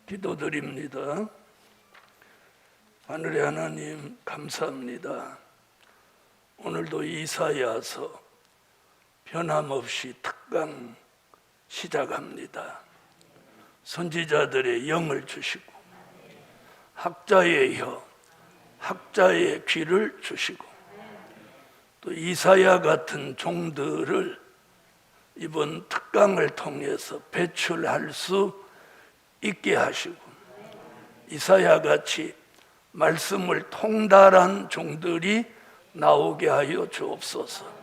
기도드립니다. 하늘의 하나님 감사합니다. 오늘도 이사야서 변함없이 특강 시작합니다. 선지자들의 영을 주시고 학자의 혀, 학자의 귀를 주시고 또 이사야 같은 종들을 이번 특강을 통해서 배출할 수 있게 하시고 이사야같이 말씀을 통달한 종들이 나오게 하여 주옵소서.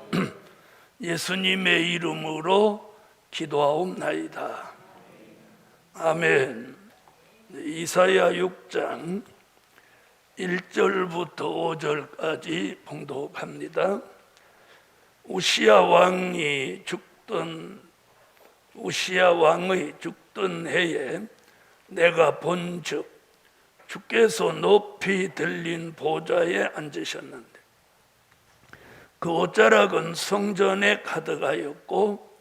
예수님의 이름으로 기도하옵나이다. 아멘. 이사야 6장 1절부터 5절까지 봉독합니다. 우시야 왕의 죽던 해에 내가 본즉 주께서 높이 들린 보좌에 앉으셨는데 그 옷자락은 성전에 가득하였고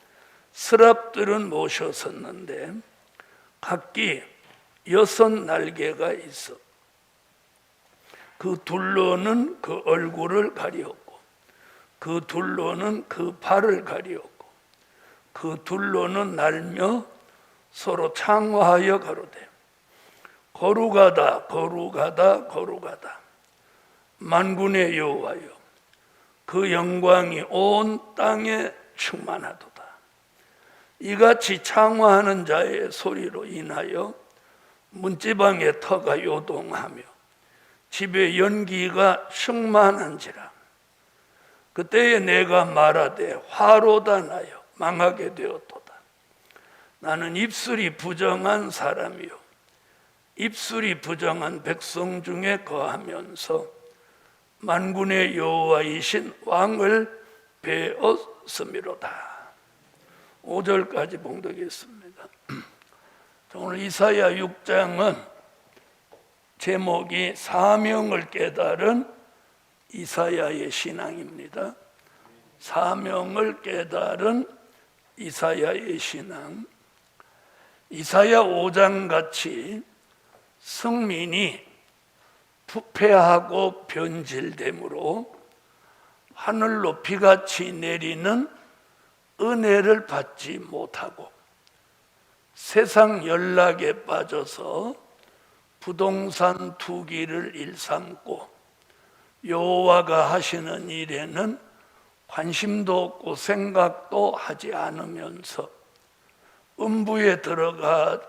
스랍들은 모셔섰는데 각기 6 날개가 있어 그 둘로는 그 얼굴을 가리었고 그 둘로는 그 발을 가리었고 그 둘로는 날며 서로 창화하여 가로되 거룩하다 거룩하다 거룩하다 만군의 여호와여 그 영광이 온 땅에 충만하도다. 이같이 창화하는 자의 소리로 인하여 문지방의 터가 요동하며 집에 연기가 충만한지라. 그때에 내가 말하되 화로다 나여 망하게 되었도다. 나는 입술이 부정한 사람이요 입술이 부정한 백성 중에 거하면서 만군의 여호와이신 왕을 배웠음이로다. 5절까지 봉독했습니다. 오늘 이사야 6장은 제목이 사명을 깨달은 이사야의 신앙입니다. 사명을 깨달은 이사야의 신앙. 이사야 5장 같이 성민이 부패하고 변질됨으로 하늘로 비같이 내리는 은혜를 받지 못하고 세상 연락에 빠져서 부동산 투기를 일삼고 여호와가 하시는 일에는 관심도 없고 생각도 하지 않으면서 음부에 들어가기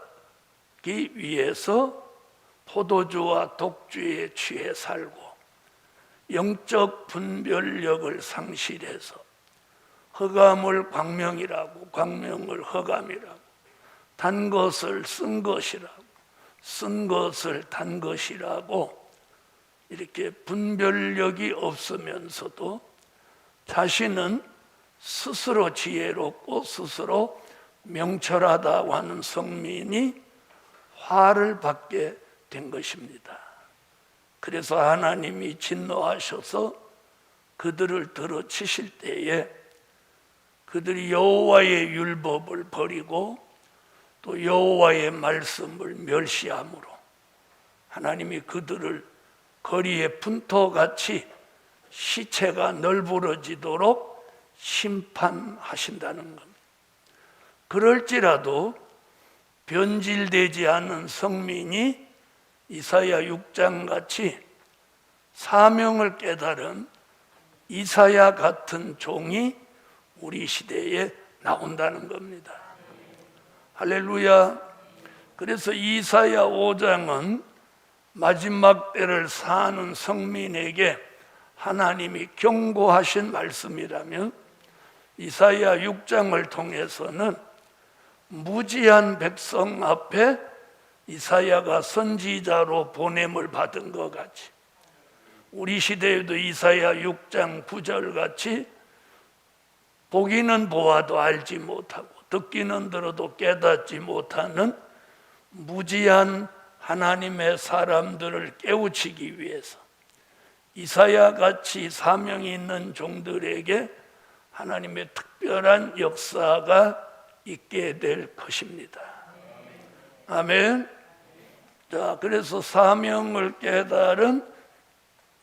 위해서 포도주와 독주에 취해 살고 영적 분별력을 상실해서 흑암을 광명이라고 광명을 흑암이라고 단 것을 쓴 것이라고 쓴 것을 단 것이라고 이렇게 분별력이 없으면서도 자신은 스스로 지혜롭고 스스로 명철하다고 하는 성민이 화를 받게 된 것입니다. 그래서 하나님이 진노하셔서 그들을 들어치실 때에 그들이 여호와의 율법을 버리고 또 여호와의 말씀을 멸시함으로 하나님이 그들을 거리의 분토같이 시체가 널브러지도록 심판하신다는 겁니다. 그럴지라도 변질되지 않은 성민이 이사야 6장 같이 사명을 깨달은 이사야 같은 종이 우리 시대에 나온다는 겁니다. 할렐루야. 그래서 이사야 5장은 마지막 때를 사는 성민에게 하나님이 경고하신 말씀이라면 이사야 6장을 통해서는 무지한 백성 앞에 이사야가 선지자로 보냄을 받은 것 같이 우리 시대에도 이사야 6장 9절 같이 보기는 보아도 알지 못하고 듣기는 들어도 깨닫지 못하는 무지한 하나님의 사람들을 깨우치기 위해서 이사야 같이 사명이 있는 종들에게 하나님의 특별한 역사가 있게 될 것입니다. 아멘. 자, 그래서 사명을 깨달은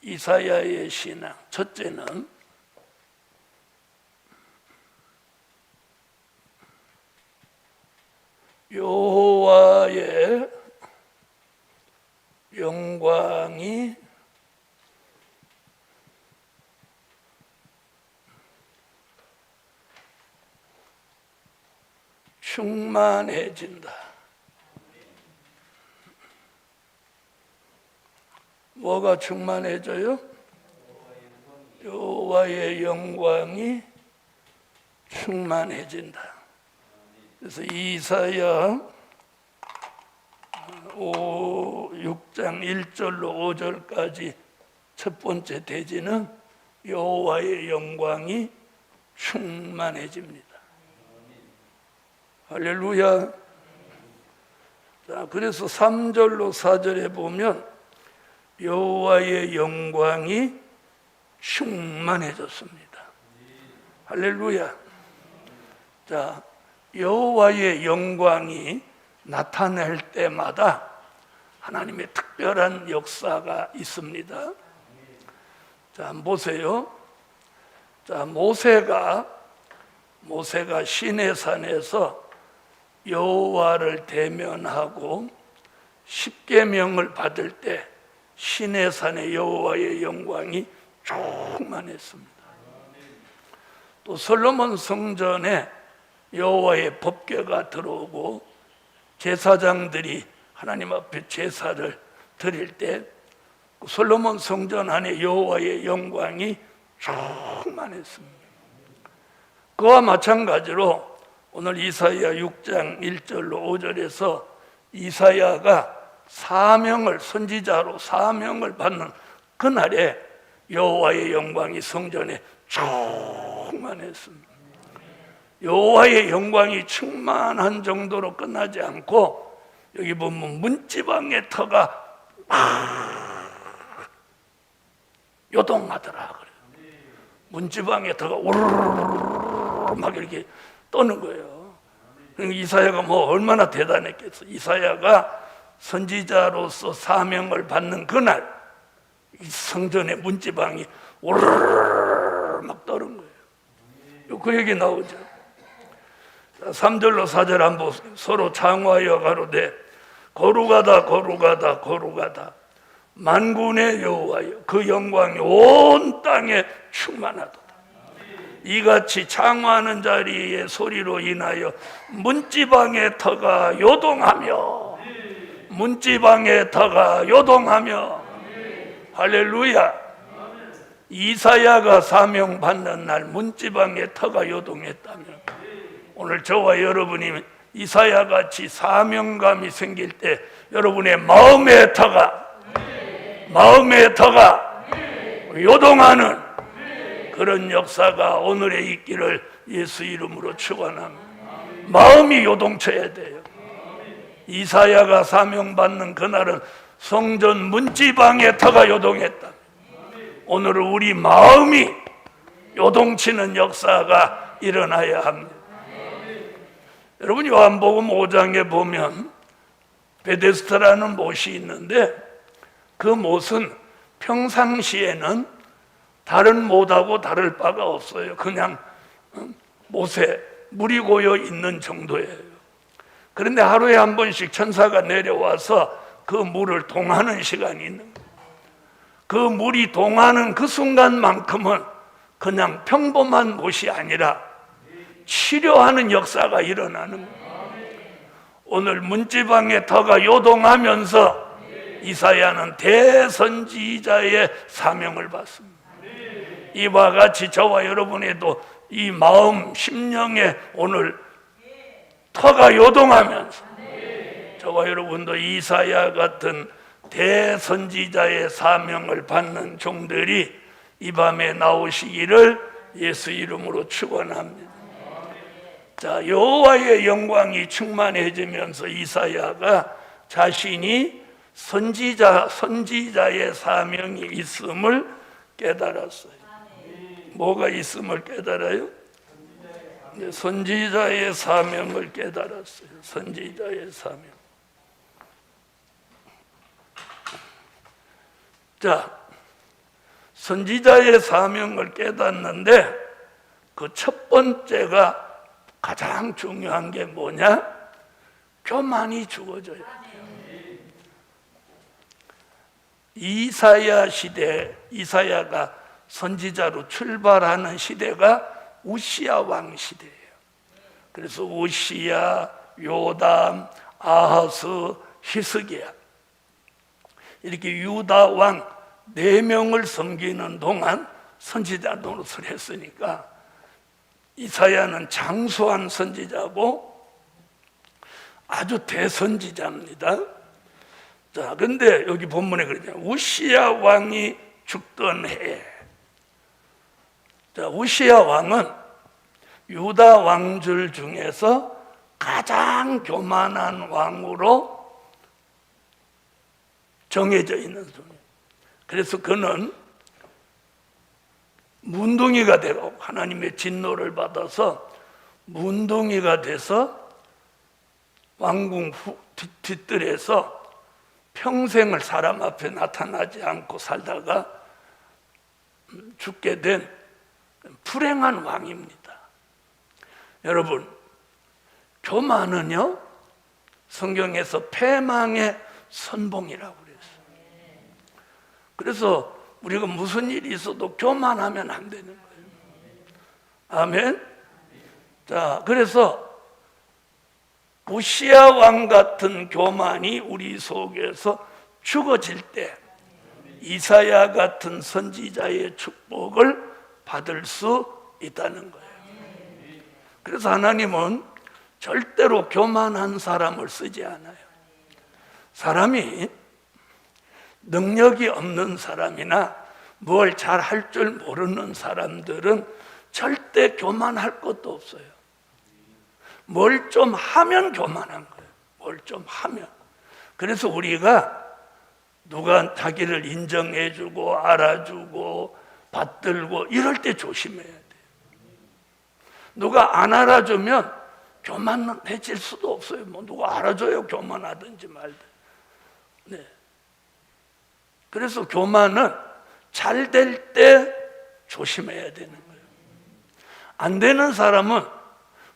이사야의 신앙. 첫째는 여호와의 영광이 충만해진다. 뭐가 충만해져요? 여호와의 영광이 충만해진다. 그래서 이사야 6장 1절로 5절까지 첫 번째 대지는 여호와의 영광이 충만해집니다. 할렐루야. 자, 그래서 3절로 4절에 보면 여호와의 영광이 충만해졌습니다. 할렐루야. 자, 여호와의 영광이 나타날 때마다 하나님의 특별한 역사가 있습니다. 자, 보세요. 자, 모세가 시내산에서 여호와를 대면하고 십계명을 받을 때 시내산의 여호와의 영광이 충만했습니다. 또 솔로몬 성전에 여호와의 법궤가 들어오고 제사장들이 하나님 앞에 제사를 드릴 때 솔로몬 성전 안에 여호와의 영광이 충만했습니다. 그와 마찬가지로 오늘 이사야 6장 1절로 5절에서 이사야가 선지자로 사명을 받는 그날에 여호와의 영광이 성전에 충만했습니다. 여호와의 영광이 충만한 정도로 끝나지 않고 여기 보면 문지방의 터가 요동하더라 그래요. 문지방의 터가 우르르르 막 이렇게 떠는 거예요. 이사야가 뭐 얼마나 대단했겠어. 이사야가 선지자로서 사명을 받는 그날 이 성전의 문지방이 우르르르 막 떠는 거예요. 그 얘기 나오죠. 3절로 4절 한번 서로 창화하여 가로되 거룩하다 거룩하다 거룩하다 만군의 여호와여 그 영광이 온 땅에 충만하도다. 이같이 창화하는 자리의 소리로 인하여 문지방의 터가 요동하며 문지방의 터가 요동하며 할렐루야. 이사야가 사명받는 날 문지방의 터가 요동했다면 오늘 저와 여러분이 이사야같이 사명감이 생길 때 여러분의 마음의 터가 요동하는 그런 역사가 오늘에 있기를 예수 이름으로 축원합니다. 마음이 요동쳐야 돼요. 이사야가 사명받는 그날은 성전 문지방의 터가 요동했다. 오늘은 우리 마음이 요동치는 역사가 일어나야 합니다. 여러분 요한복음 5장에 보면 베데스다라는 못이 있는데 그 못은 평상시에는 다른 못하고 다를 바가 없어요. 그냥 못에 물이 고여 있는 정도예요. 그런데 하루에 한 번씩 천사가 내려와서 그 물을 동하는 시간이 있는 거예요. 그 물이 동하는 그 순간만큼은 그냥 평범한 못이 아니라 치료하는 역사가 일어나는 거예요. 오늘 문지방의 터가 요동하면서 이사야는 대선지자의 사명을 받습니다. 이와 같이 저와 여러분에도 이 마음 심령에 오늘 터가 요동하면서 저와 여러분도 이사야 같은 대선지자의 사명을 받는 종들이 이 밤에 나오시기를 예수 이름으로 축원합니다. 자, 여호와의 영광이 충만해지면서 이사야가 자신이 선지자의 사명이 있음을 깨달았어요. 뭐가 있음을 깨달아요? 선지자의 사명을 깨달았어요. 선지자의 사명. 자, 선지자의 사명을 깨닫는데 그 첫 번째가 가장 중요한 게 뭐냐? 교만이 죽어져야 돼요. 이사야 시대, 이사야가 선지자로 출발하는 시대가 우시야 왕 시대예요. 그래서 우시야, 요담, 아하스, 히스기야 이렇게 유다 왕 4명을 섬기는 동안 선지자 노릇을 했으니까 이사야는 장수한 선지자고 아주 대선지자입니다. 자, 근데 여기 본문에 그러잖아요. 우시야 왕이 죽던 해에. 자, 우시야 왕은 유다 왕들 중에서 가장 교만한 왕으로 정해져 있는 분이에요. 그래서 그는 문둥이가 되고 하나님의 진노를 받아서 문둥이가 돼서 왕궁 뒷뜰에서 평생을 사람 앞에 나타나지 않고 살다가 죽게 된 불행한 왕입니다. 여러분, 교만은요 성경에서 패망의 선봉이라고 그랬어요. 그래서 우리가 무슨 일이 있어도 교만하면 안 되는 거예요. 아멘. 자, 그래서 우시야 왕 같은 교만이 우리 속에서 죽어질 때 이사야 같은 선지자의 축복을 받을 수 있다는 거예요. 그래서 하나님은 절대로 교만한 사람을 쓰지 않아요. 사람이 능력이 없는 사람이나 뭘 잘 할 줄 모르는 사람들은 절대 교만할 것도 없어요. 뭘 좀 하면 교만한 거예요. 뭘 좀 하면. 그래서 우리가 누가 자기를 인정해주고 알아주고 받들고 이럴 때 조심해야 돼요. 누가 안 알아주면 교만해질 수도 없어요. 뭐 누가 알아줘요, 교만하든지 말든. 네. 그래서 교만은 잘 될 때 조심해야 되는 거예요. 안 되는 사람은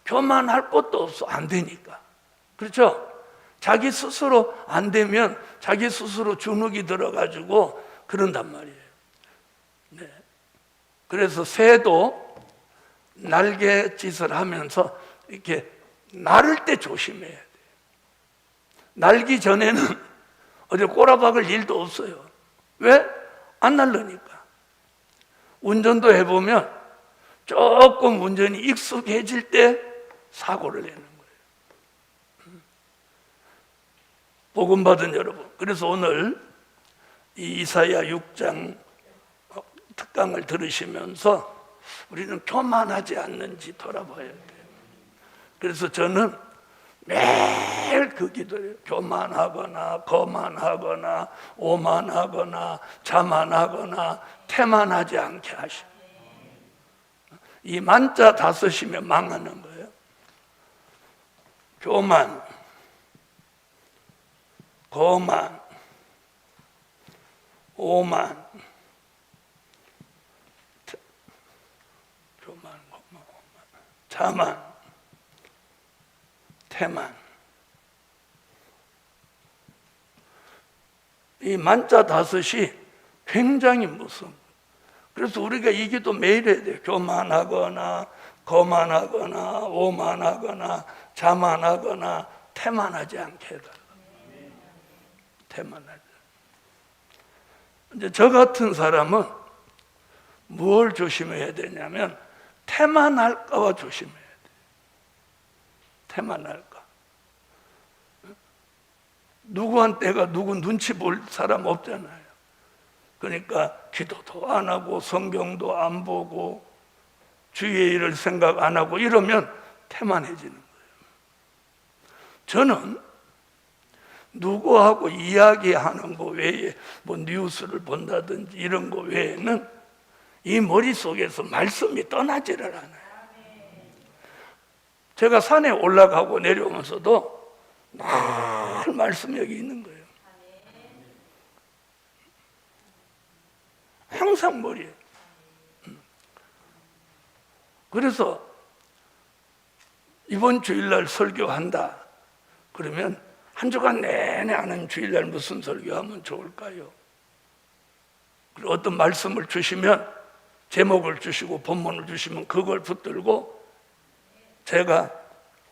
교만할 것도 없어. 안 되니까. 그렇죠? 자기 스스로 안 되면 자기 스스로 주눅이 들어가지고 그런단 말이에요. 네. 그래서 새도 날갯짓을 하면서 이렇게 날을 때 조심해야 돼요. 날기 전에는 어디 꼬라박을 일도 없어요. 왜? 안 날르니까. 운전도 해보면 조금 운전이 익숙해질 때 사고를 내는 거예요. 복음 받은 여러분, 그래서 오늘 이 이사야 6장 특강을 들으시면서 우리는 교만하지 않는지 돌아봐야 돼요. 그래서 저는 매일 그 기도를 교만하거나 거만하거나 오만하거나 자만하거나 태만하지 않게 하시고, 이 만자 다 쓰시면 망하는 거예요. 교만, 거만, 오만, 교만, 거만, 오만, 자만, 태만. 이 만자 다섯이 굉장히 무서운 거예요. 그래서 우리가 이 기도 매일 해야 돼요. 교만하거나 거만하거나 오만하거나 자만하거나 태만하지 않게 해달라. 태만하지. 이제 저 같은 사람은 뭘 조심해야 되냐면 태만할까봐 조심해야 돼요. 태만할까. 누구한테가 누구 눈치 볼 사람 없잖아요. 그러니까 기도도 안 하고 성경도 안 보고 주의 일을 생각 안 하고 이러면 태만해지는 거예요. 저는 누구하고 이야기하는 거 외에 뭐 뉴스를 본다든지 이런 거 외에는 이 머릿속에서 말씀이 떠나지를 않아요. 제가 산에 올라가고 내려오면서도 늘 말씀 여기 있는 거예요. 항상 머리에. 그래서 이번 주일날 설교한다 그러면 한 주간 내내 하는 주일날 무슨 설교하면 좋을까요? 그리고 어떤 말씀을 주시면 제목을 주시고 본문을 주시면 그걸 붙들고 제가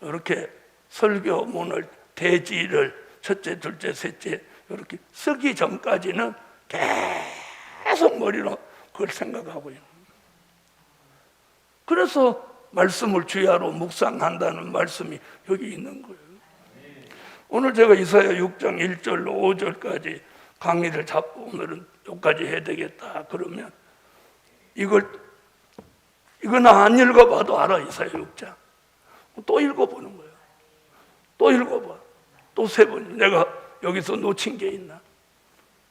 이렇게 설교문을 대지를 첫째, 둘째, 셋째 이렇게 쓰기 전까지는 계속 머리로 그걸 생각하고 있는 거예요. 그래서 말씀을 주야로 묵상한다는 말씀이 여기 있는 거예요. 오늘 제가 이사야 6장 1절로 5절까지 강의를 잡고 오늘은 여기까지 해야 되겠다 그러면 이거는 안 읽어봐도 알아. 이사야 6장 또 읽어보는 거예요. 또 읽어봐. 또 세 번 내가 여기서 놓친 게 있나.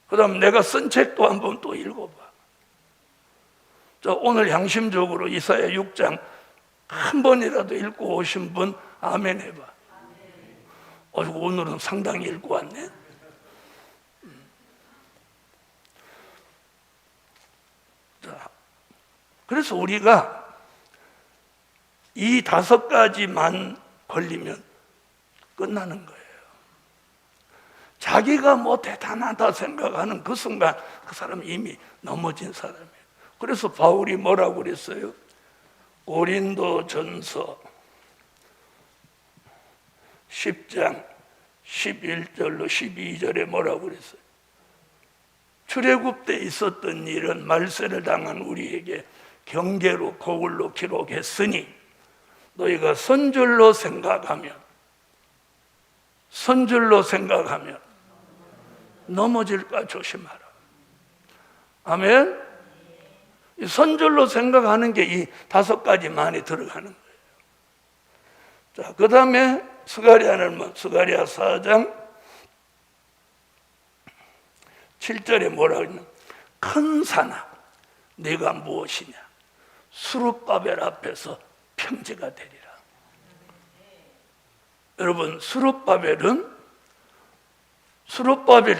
그 다음 내가 쓴 책도 한번 또 읽어봐. 자, 오늘 양심적으로 이사야 6장 한 번이라도 읽고 오신 분 아멘 해봐. 오늘은 상당히 읽고 왔네. 자, 그래서 우리가 이 5가지만 걸리면 끝나는 거예요. 자기가 뭐 대단하다 생각하는 그 순간 그 사람은 이미 넘어진 사람이에요. 그래서 바울이 뭐라고 그랬어요? 고린도전서 10장 11절로 12절에 뭐라고 그랬어요? 출애굽 때 있었던 일은 말세를 당한 우리에게 경계로 거울로 기록했으니 너희가 선줄로 생각하면 넘어질까 조심하라. 아멘. 이 선줄로 생각하는 게 이 5가지만에 들어가는 거예요. 자, 그 다음에 스가랴는 스가랴 4장 7절에 뭐라고 했냐? 큰 산아 네가 무엇이냐? 스룹바벨 앞에서 평지가 되리라. 여러분, 스룹바벨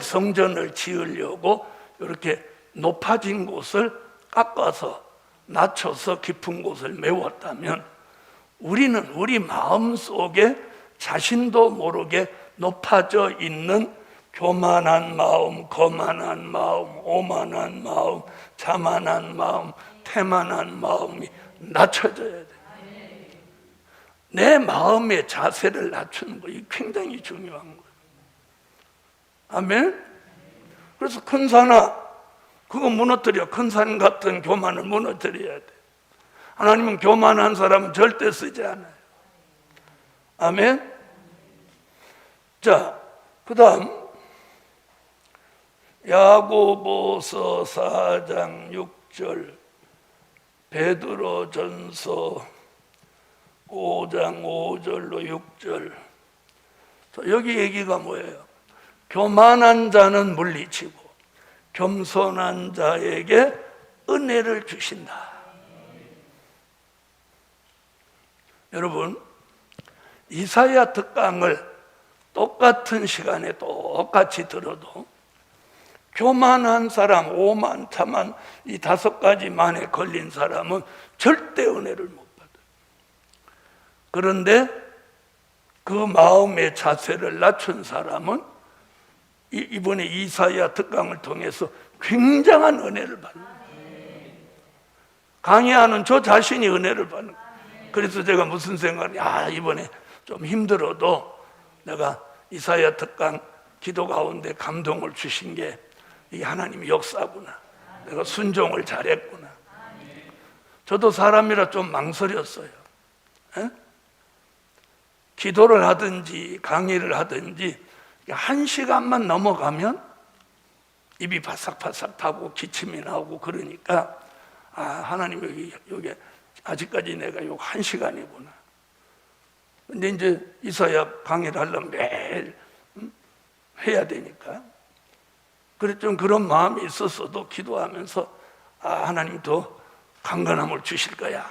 성전을 지으려고 이렇게 높아진 곳을 깎아서 낮춰서 깊은 곳을 메웠다면 우리는 우리 마음속에 자신도 모르게 높아져 있는 교만한 마음, 거만한 마음, 오만한 마음, 자만한 마음, 태만한 마음이 낮춰져야 돼. 내 마음의 자세를 낮추는 거, 이게 굉장히 중요한 거예요. 아멘? 그래서 큰 산아, 그거 무너뜨려. 큰 산 같은 교만을 무너뜨려야 돼. 하나님은 교만한 사람은 절대 쓰지 않아요. 아멘? 자, 그 다음 야고보서 4장 6절, 베드로전서 5장 5절로 6절. 여기 얘기가 뭐예요? 교만한 자는 물리치고 겸손한 자에게 은혜를 주신다. 여러분, 이사야 특강을 똑같은 시간에 똑같이 들어도 교만한 사람, 오만, 자만 이 5가지만에 걸린 사람은 절대 은혜를 못 받아요. 그런데 그 마음의 자세를 낮춘 사람은 이번에 이사야 특강을 통해서 굉장한 은혜를 받는 거예요. 강의하는 저 자신이 은혜를 받는 거예요. 그래서 제가 무슨 생각을, 이번에 좀 힘들어도 내가 이사야 특강 기도 가운데 감동을 주신 게 이 하나님의 역사구나. 내가 순종을 잘했구나. 저도 사람이라 좀 망설였어요. 기도를 하든지 강의를 하든지 1시간만 넘어가면 입이 바삭바삭 타고 기침이 나오고 그러니까 하나님 여기 아직까지 내가 요 1시간이구나. 근데 이제 이사야 강의를 하려면 매일 해야 되니까 그래 좀 그런 마음이 있었어도 기도하면서 하나님 더 강건함을 주실 거야.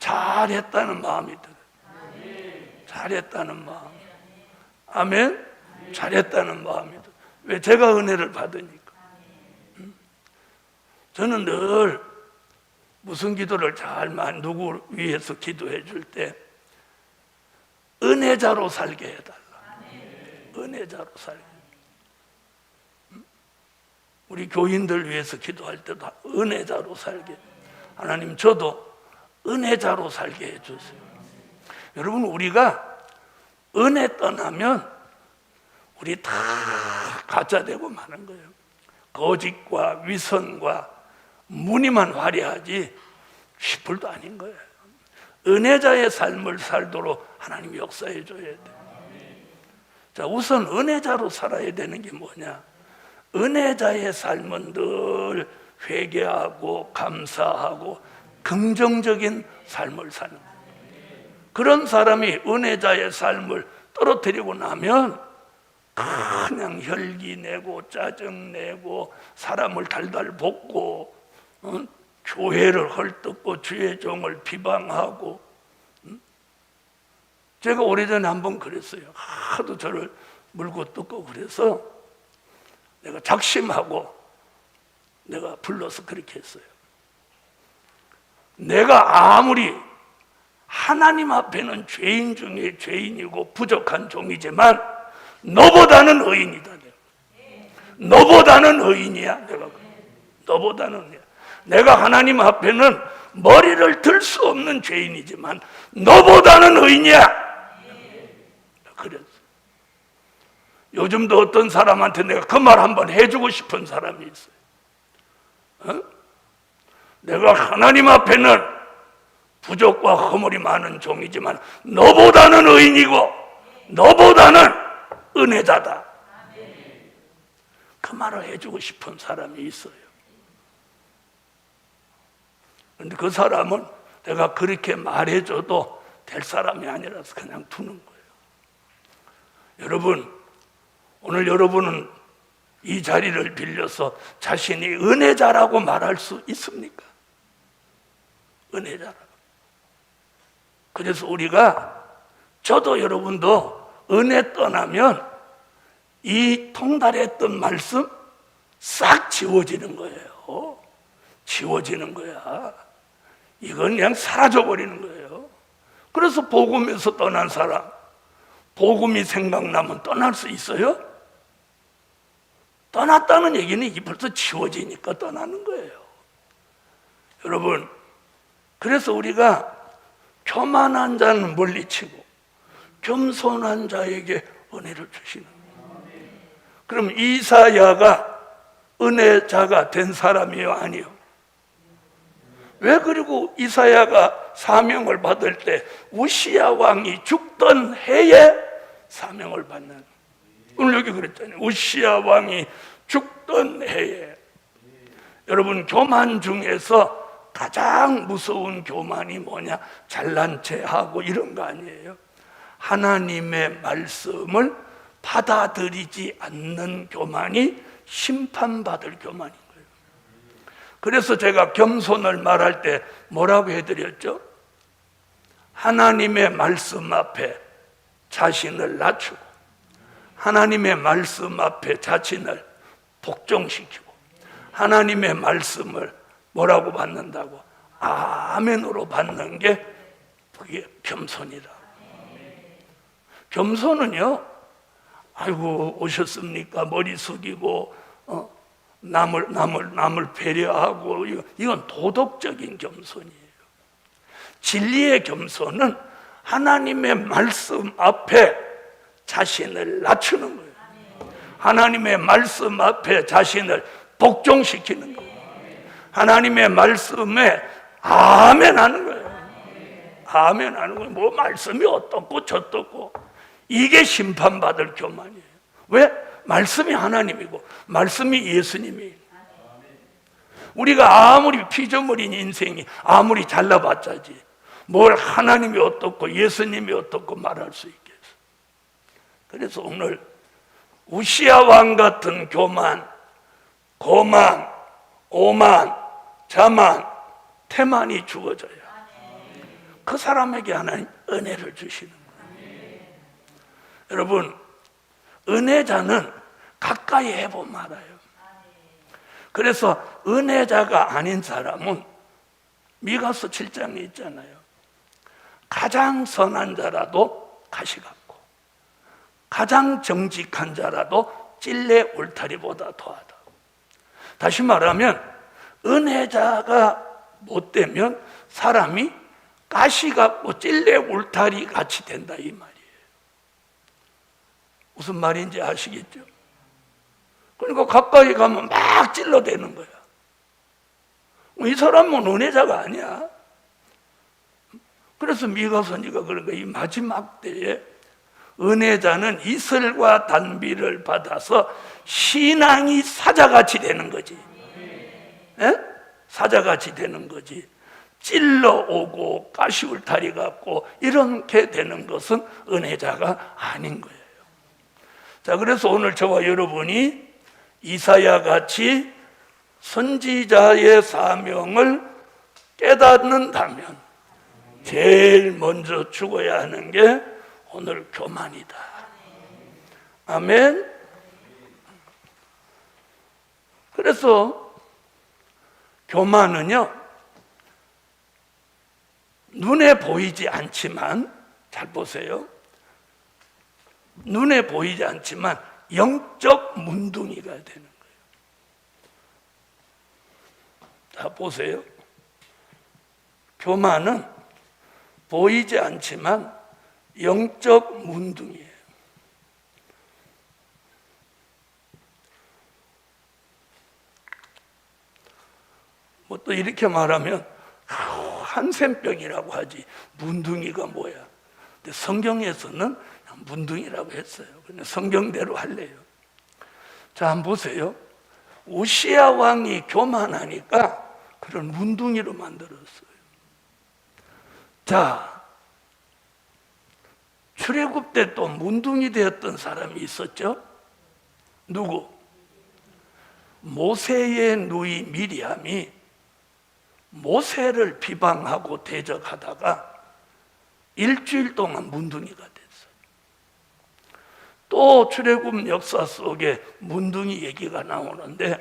잘했다는 마음이 들어요. 잘했다는 마음. 아멘. 잘했다는 마음이 들어요. 왜? 제가 은혜를 받으니까. 저는 늘 무슨 기도를 누구 위해서 기도해 줄 때 은혜자로 살게 해달라. 은혜자로 살게. 우리 교인들 위해서 기도할 때도 은혜자로 살게. 하나님, 저도 은혜자로 살게 해주세요. 여러분, 우리가 은혜 떠나면 우리 다 가짜되고 마는 거예요. 거짓과 위선과 무늬만 화려하지 쥐뿔도 아닌 거예요. 은혜자의 삶을 살도록 하나님이 역사해 줘야 돼요. 자, 우선 은혜자로 살아야 되는 게 뭐냐? 은혜자의 삶은 늘 회개하고 감사하고 긍정적인 삶을 사는 거예요. 그런 사람이 은혜자의 삶을 떨어뜨리고 나면 그냥 혈기 내고 짜증 내고 사람을 달달 볶고 교회를 헐뜯고 주의 종을 비방하고. 제가 오래전에 한번 그랬어요. 하도 저를 물고 뜯고 그래서 내가 작심하고 내가 불러서 그렇게 했어요. 내가 아무리 하나님 앞에는 죄인 중에 죄인이고 부족한 종이지만 너보다는 의인이다. 너보다는 의인이야. 너보다는 의인이야. 내가 하나님 앞에는 머리를 들 수 없는 죄인이지만 너보다는 의인이야. 그랬어. 요즘도 어떤 사람한테 내가 그 말 한번 해주고 싶은 사람이 있어요. 내가 하나님 앞에는 부족과 허물이 많은 종이지만 너보다는 의인이고 너보다는 은혜자다. 그 말을 해주고 싶은 사람이 있어요. 그런데 그 사람은 내가 그렇게 말해줘도 될 사람이 아니라서 그냥 두는 거예요. 여러분, 오늘 여러분은 이 자리를 빌려서 자신이 은혜자라고 말할 수 있습니까? 은혜자라고. 그래서 우리가, 저도 여러분도 은혜 떠나면 이 통달했던 말씀 싹 지워지는 거예요. 지워지는 거야. 이건 그냥 사라져버리는 거예요. 그래서 복음에서 떠난 사람, 복음이 생각나면 떠날 수 있어요? 떠났다는 얘기는 이게 벌써 지워지니까 떠나는 거예요. 여러분, 그래서 우리가 교만한 자는 물리치고 겸손한 자에게 은혜를 주시는 거예요. 그럼 이사야가 은혜자가 된 사람이요? 아니요? 왜 그리고 이사야가 사명을 받을 때 우시야 왕이 죽던 해에 사명을 받는, 오늘 여기 그랬잖아요. 우시야 왕이 죽던 해에. 여러분, 교만 중에서 가장 무서운 교만이 뭐냐? 잘난 체하고 이런 거 아니에요? 하나님의 말씀을 받아들이지 않는 교만이 심판받을 교만인 거예요. 그래서 제가 겸손을 말할 때 뭐라고 해드렸죠? 하나님의 말씀 앞에 자신을 낮추고 하나님의 말씀 앞에 자신을 복종시키고 하나님의 말씀을 뭐라고 받는다고? 아멘으로 받는 게 그게 겸손이다. 겸손은요, 아이고 오셨습니까? 머리 숙이고 남을 배려하고, 이건 도덕적인 겸손이에요. 진리의 겸손은 하나님의 말씀 앞에 자신을 낮추는 거예요. 하나님의 말씀 앞에 자신을 복종시키는 거예요. 하나님의 말씀에 아멘 하는 거예요. 아멘 하는 거예요. 뭐 말씀이 어떻고 저떻고, 이게 심판받을 교만이에요. 왜? 말씀이 하나님이고 말씀이 예수님이에요. 우리가 아무리 피조물인 인생이 아무리 잘나봤자지 뭘 하나님이 어떻고 예수님이 어떻고 말할 수 있겠어. 그래서 오늘 우시야 왕 같은 교만, 거만, 오만, 자만, 태만이 죽어져야 그 사람에게 하나님 은혜를 주시는 거예요. 여러분, 은혜자는 가까이 해보면 알아요. 그래서 은혜자가 아닌 사람은 미가서 7장에 있잖아요. 가장 선한 자라도 가시 같고 가장 정직한 자라도 찔레 울타리보다 더하다. 다시 말하면 은혜자가 못되면 사람이 가시 같고 찔레 울타리 같이 된다 이 말이에요. 무슨 말인지 아시겠죠? 그러니까 가까이 가면 막 찔러대는 거야. 이 사람은 은혜자가 아니야. 그래서 미가 선지가 그런 거야. 이 마지막 때에 은혜자는 이슬과 단비를 받아서 신앙이 사자같이 되는 거지. 에? 사자같이 되는 거지. 찔러오고 가시울타리 같고 이렇게 되는 것은 은혜자가 아닌 거예요. 자, 그래서 오늘 저와 여러분이 이사야 같이 선지자의 사명을 깨닫는다면 제일 먼저 죽어야 하는 게 오늘 교만이다. 아멘. 그래서 교만은요, 눈에 보이지 않지만, 잘 보세요. 눈에 보이지 않지만 영적 문둥이가 되는 거예요. 자, 보세요. 교만은 보이지 않지만 영적 문둥이에요. 뭐 또 이렇게 말하면 한센병이라고 하지 문둥이가 뭐야? 근데 성경에서는 문둥이라고 했어요. 그냥 성경대로 할래요. 자, 한번 보세요. 우시야 왕이 교만하니까 그런 문둥이로 만들었어요. 자, 출애굽 때 또 문둥이 되었던 사람이 있었죠. 누구? 모세의 누이 미리암이 모세를 비방하고 대적하다가 일주일 동안 문둥이가 됐어요. 또 출애굽 역사 속에 문둥이 얘기가 나오는데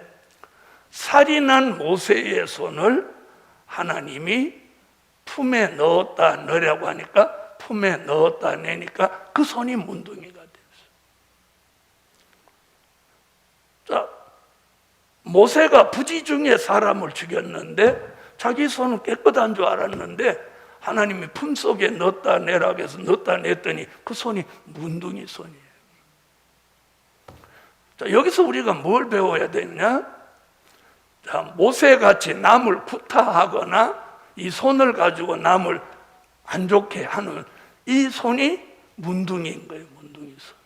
살인한 모세의 손을 하나님이 품에 넣었다 내라고 하니까 품에 넣었다 내니까 그 손이 문둥이가 됐어요. 자, 모세가 부지 중에 사람을 죽였는데 자기 손은 깨끗한 줄 알았는데 하나님이 품속에 넣었다 내라고 해서 넣었다 냈더니 그 손이 문둥이 손이에요. 자, 여기서 우리가 뭘 배워야 되느냐? 자, 모세같이 남을 구타하거나 이 손을 가지고 남을 안 좋게 하는 이 손이 문둥이인 거예요. 문둥이 손.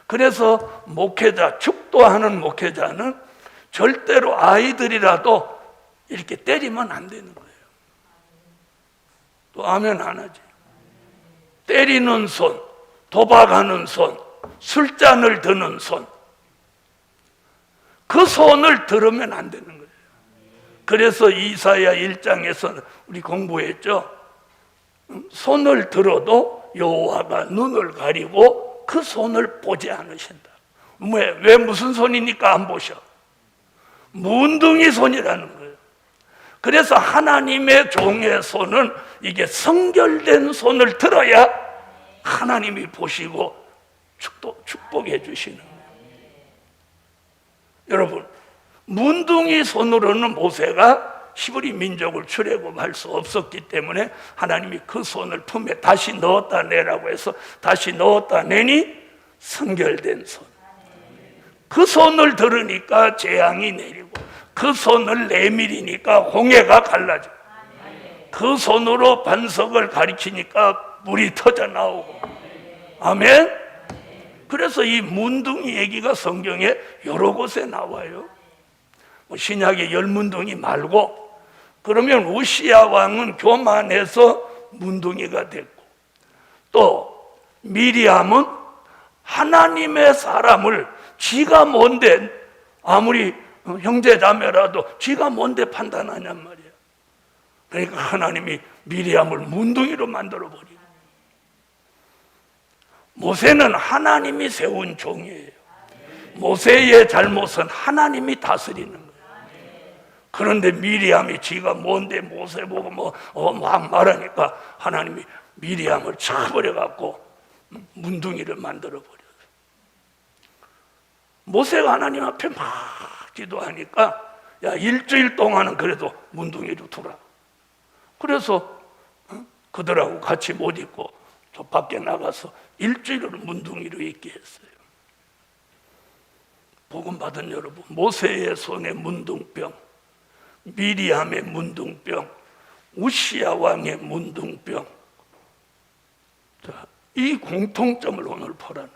그래서 목회자, 축도하는 목회자는 절대로 아이들이라도 이렇게 때리면 안 되는 거예요. 또 아멘 안 하지. 때리는 손, 도박하는 손, 술잔을 드는 손, 그 손을 들으면 안 되는 거예요. 그래서 이사야 1장에서 우리 공부했죠. 손을 들어도 여호와가 눈을 가리고 그 손을 보지 않으신다. 왜 무슨 손이니까 안 보셔? 문둥이 손이라는 거예요. 그래서 하나님의 종의 손은 이게 성결된 손을 들어야 하나님이 보시고 축복해 주시는 거예요. 여러분, 문둥이 손으로는 모세가 히브리 민족을 출애굽할 수 없었기 때문에 하나님이 그 손을 품에 다시 넣었다 내라고 해서 다시 넣었다 내니 성결된 손. 그 손을 들으니까 재앙이 내리고 그 손을 내밀이니까 홍해가 갈라져. 그 손으로 반석을 가리키니까 물이 터져 나오고. 아멘. 그래서 이 문둥이 얘기가 성경에 여러 곳에 나와요. 신약의 열문둥이 말고, 그러면 우시야 왕은 교만해서 문둥이가 됐고, 또 미리암은 하나님의 사람을 지가 뭔데, 아무리 형제 자매라도 지가 뭔데 판단하냔 말이야. 그러니까 하나님이 미리암을 문둥이로 만들어 버리고, 모세는 하나님이 세운 종이에요. 모세의 잘못은 하나님이 다스리는 거예요. 그런데 미리암이 지가 뭔데 모세 보고 막 말하니까 하나님이 미리암을 쳐버려 갖고 문둥이를 만들어 버렸어요. 모세가 하나님 앞에 막 기도하니까 야, 일주일 동안은 그래도 문둥이로 두라. 그래서 그들하고 같이 못 있고 저 밖에 나가서 일주일을 문둥이로 있게 했어요. 복음 받은 여러분, 모세의 손에 문둥병, 미리암의 문둥병, 우시야 왕의 문둥병, 이 공통점을 오늘 보라는,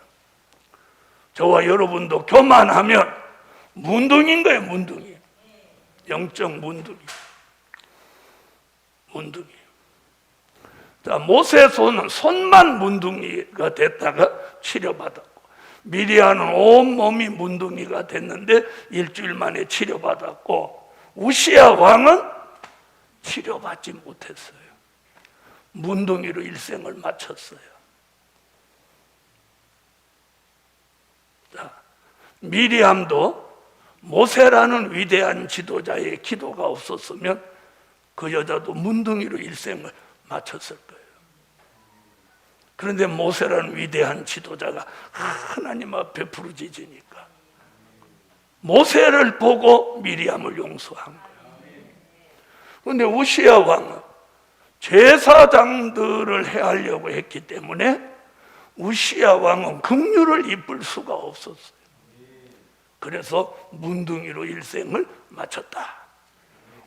저와 여러분도 교만하면 문둥이인 거예요. 문둥이, 영적 문둥이. 자, 모세 손은 손만 문둥이가 됐다가 치료받았고, 미리암은 온 몸이 문둥이가 됐는데 일주일 만에 치료받았고, 우시야 왕은 치료받지 못했어요. 문둥이로 일생을 마쳤어요. 자, 미리암도 모세라는 위대한 지도자의 기도가 없었으면 그 여자도 문둥이로 일생을 마쳤을 거예요. 그런데 모세라는 위대한 지도자가 하나님 앞에 부르짖으니까 모세를 보고 미리암을 용서한 거예요. 그런데 우시야 왕은 제사장들을 해하려고 했기 때문에 우시야 왕은 긍휼을 입을 수가 없었어요. 그래서 문둥이로 일생을 마쳤다.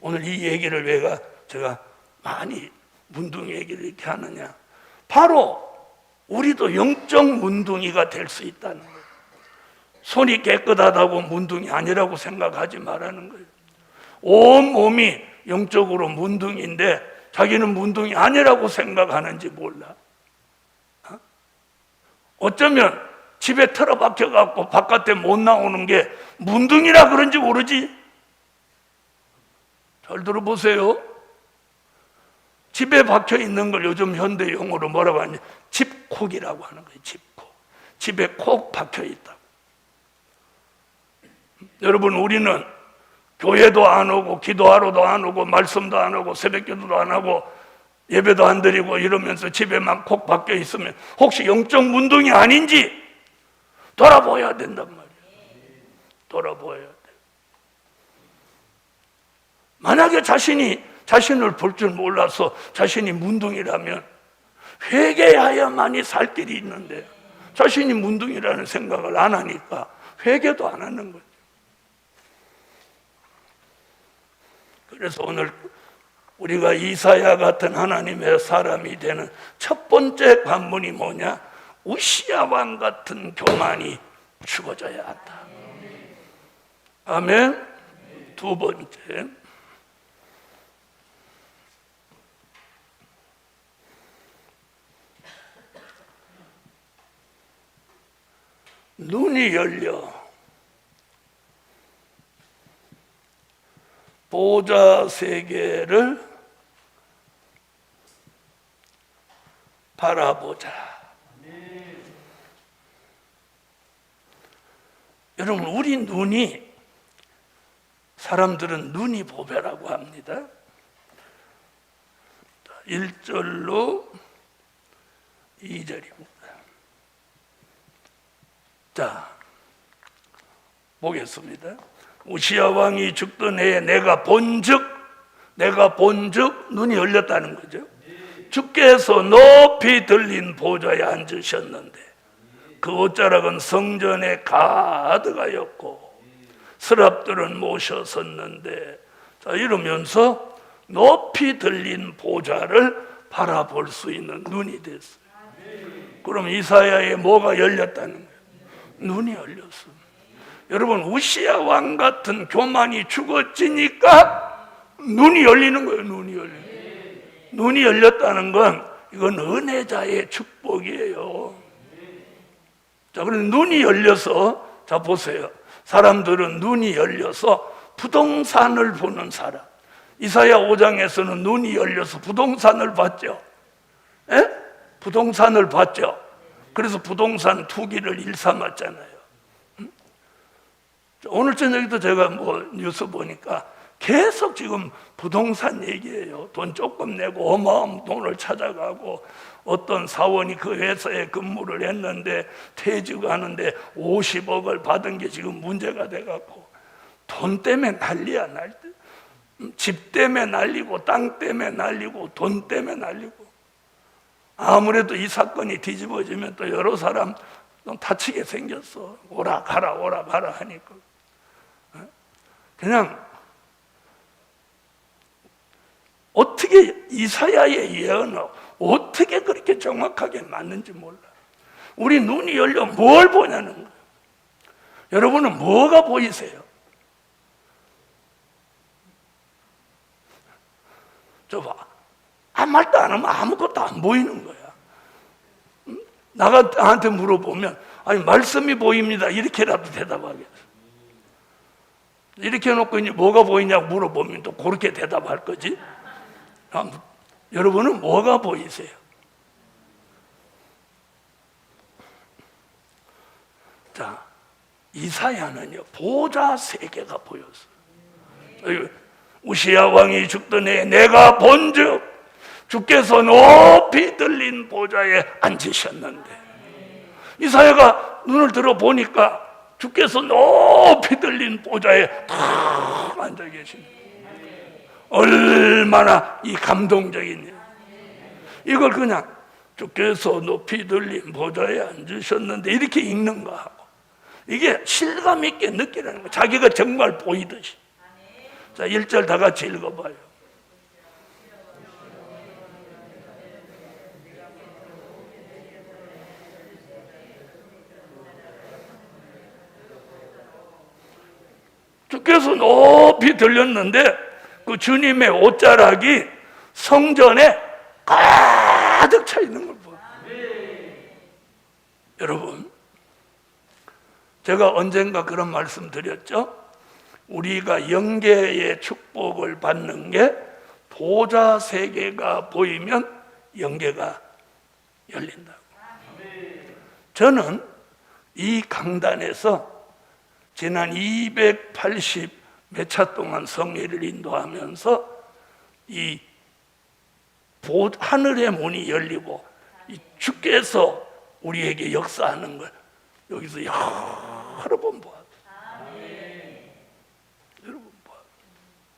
오늘 이 얘기를 왜 제가 많이 문둥이 얘기를 이렇게 하느냐, 바로 우리도 영적 문둥이가 될 수 있다는 거예요. 손이 깨끗하다고 문둥이 아니라고 생각하지 말라는 거예요. 온 몸이 영적으로 문둥이인데 자기는 문둥이 아니라고 생각하는지 몰라. 어쩌면 집에 틀어박혀 갖고 바깥에 못 나오는 게 문둥이라 그런지 모르지. 잘 들어보세요. 집에 박혀 있는 걸 요즘 현대 용어로 뭐라고 하냐, 집콕이라고 하는 거예요. 집콕. 집에 콕 박혀 있다고. 여러분, 우리는 교회도 안 오고 기도하러도 안 오고 말씀도 안 오고 새벽기도도 안 하고 예배도 안 드리고 이러면서 집에만 콕 박혀 있으면 혹시 영적 문둥이 아닌지 돌아보아야 된단 말이에요. 돌아보아야 돼. 만약에 자신을 볼 줄 몰라서 자신이 문둥이라면 회개해야만이 살 길이 있는데 자신이 문둥이라는 생각을 안 하니까 회개도 안 하는 거죠. 그래서 오늘 우리가 이사야 같은 하나님의 사람이 되는 첫 번째 관문이 뭐냐? 우시야 왕 같은 교만이 죽어져야 한다. 아멘. 두 번째, 눈이 열려 보좌 세계를 바라보자. 여러분, 우리 눈이, 사람들은 눈이 보배라고 합니다. 1절로 2절입니다. 자, 보겠습니다. 우시야 왕이 죽던 해에 내가 본즉 눈이 열렸다는 거죠. 주께서 높이 들린 보좌에 앉으셨는데 그 옷자락은 성전에 가득하였고 서랍들은 모셔섰는데, 자, 이러면서 높이 들린 보좌를 바라볼 수 있는 눈이 됐어요. 그럼 이사야에 뭐가 열렸다는 거예요? 눈이 열렸어. 여러분, 우시야 왕 같은 교만이 죽어지니까 눈이 열리는 거예요. 눈이 열렸다는 건 이건 은혜자의 축복이에요. 자, 그럼 눈이 열려서, 자, 보세요. 사람들은 눈이 열려서 부동산을 보는 사람. 이사야 5장에서는 눈이 열려서 부동산을 봤죠. 에? 부동산을 봤죠. 그래서 부동산 투기를 일삼았잖아요. 오늘 저녁에도 제가 뉴스 보니까 계속 지금 부동산 얘기예요. 돈 조금 내고 어마어마한 돈을 찾아가고, 어떤 사원이 그 회사에 근무를 했는데 퇴직하는데 50억을 받은 게 지금 문제가 돼갖고 돈 때문에 난리야. 집 때문에 난리고, 땅 때문에 난리고, 돈 때문에 난리고. 아무래도 이 사건이 뒤집어지면 또 여러 사람 다치게 생겼어. 오라 가라 하니까. 그냥 어떻게 이사야의 예언은 어떻게 그렇게 정확하게 맞는지 몰라. 우리 눈이 열려 뭘 보냐는 거예요. 여러분은 뭐가 보이세요? 저 봐. 아무 말도 안 하면 아무것도 안 보이는 거야. 나한테 물어보면, 아니, 말씀이 보입니다, 이렇게라도 대답하겠어. 이렇게 해놓고 이제 뭐가 보이냐고 물어보면 또 그렇게 대답할 거지. 여러분은 뭐가 보이세요? 자, 이사야는요, 보좌 세 개가 보였어요. 우시야 왕이 죽던 해에 내가 본즉 주께서 높이 들린 보좌에 앉으셨는데, 이사야가 눈을 들어 보니까 주께서 높이 들린 보좌에 탁 앉아 계십니다. 얼마나 이 감동적이냐. 이걸 그냥 주께서 높이 들린 보좌에 앉으셨는데 이렇게 읽는가 하고, 이게 실감 있게 느끼라는 거예요. 자기가 정말 보이듯이. 자, 1절 다 같이 읽어봐요. 주께서 높이 들렸는데 그 주님의 옷자락이 성전에 가득 차 있는 걸 봐요. 여러분, 제가 언젠가 그런 말씀 드렸죠? 우리가 영계의 축복을 받는 게 보좌 세 개가 보이면 영계가 열린다고. 저는 이 강단에서 지난 280 몇 차 동안 성례를 인도하면서 이 하늘의 문이 열리고 이 주께서 우리에게 역사하는 걸 여기서 여러 번 보았어요. 여러 번 보았어요.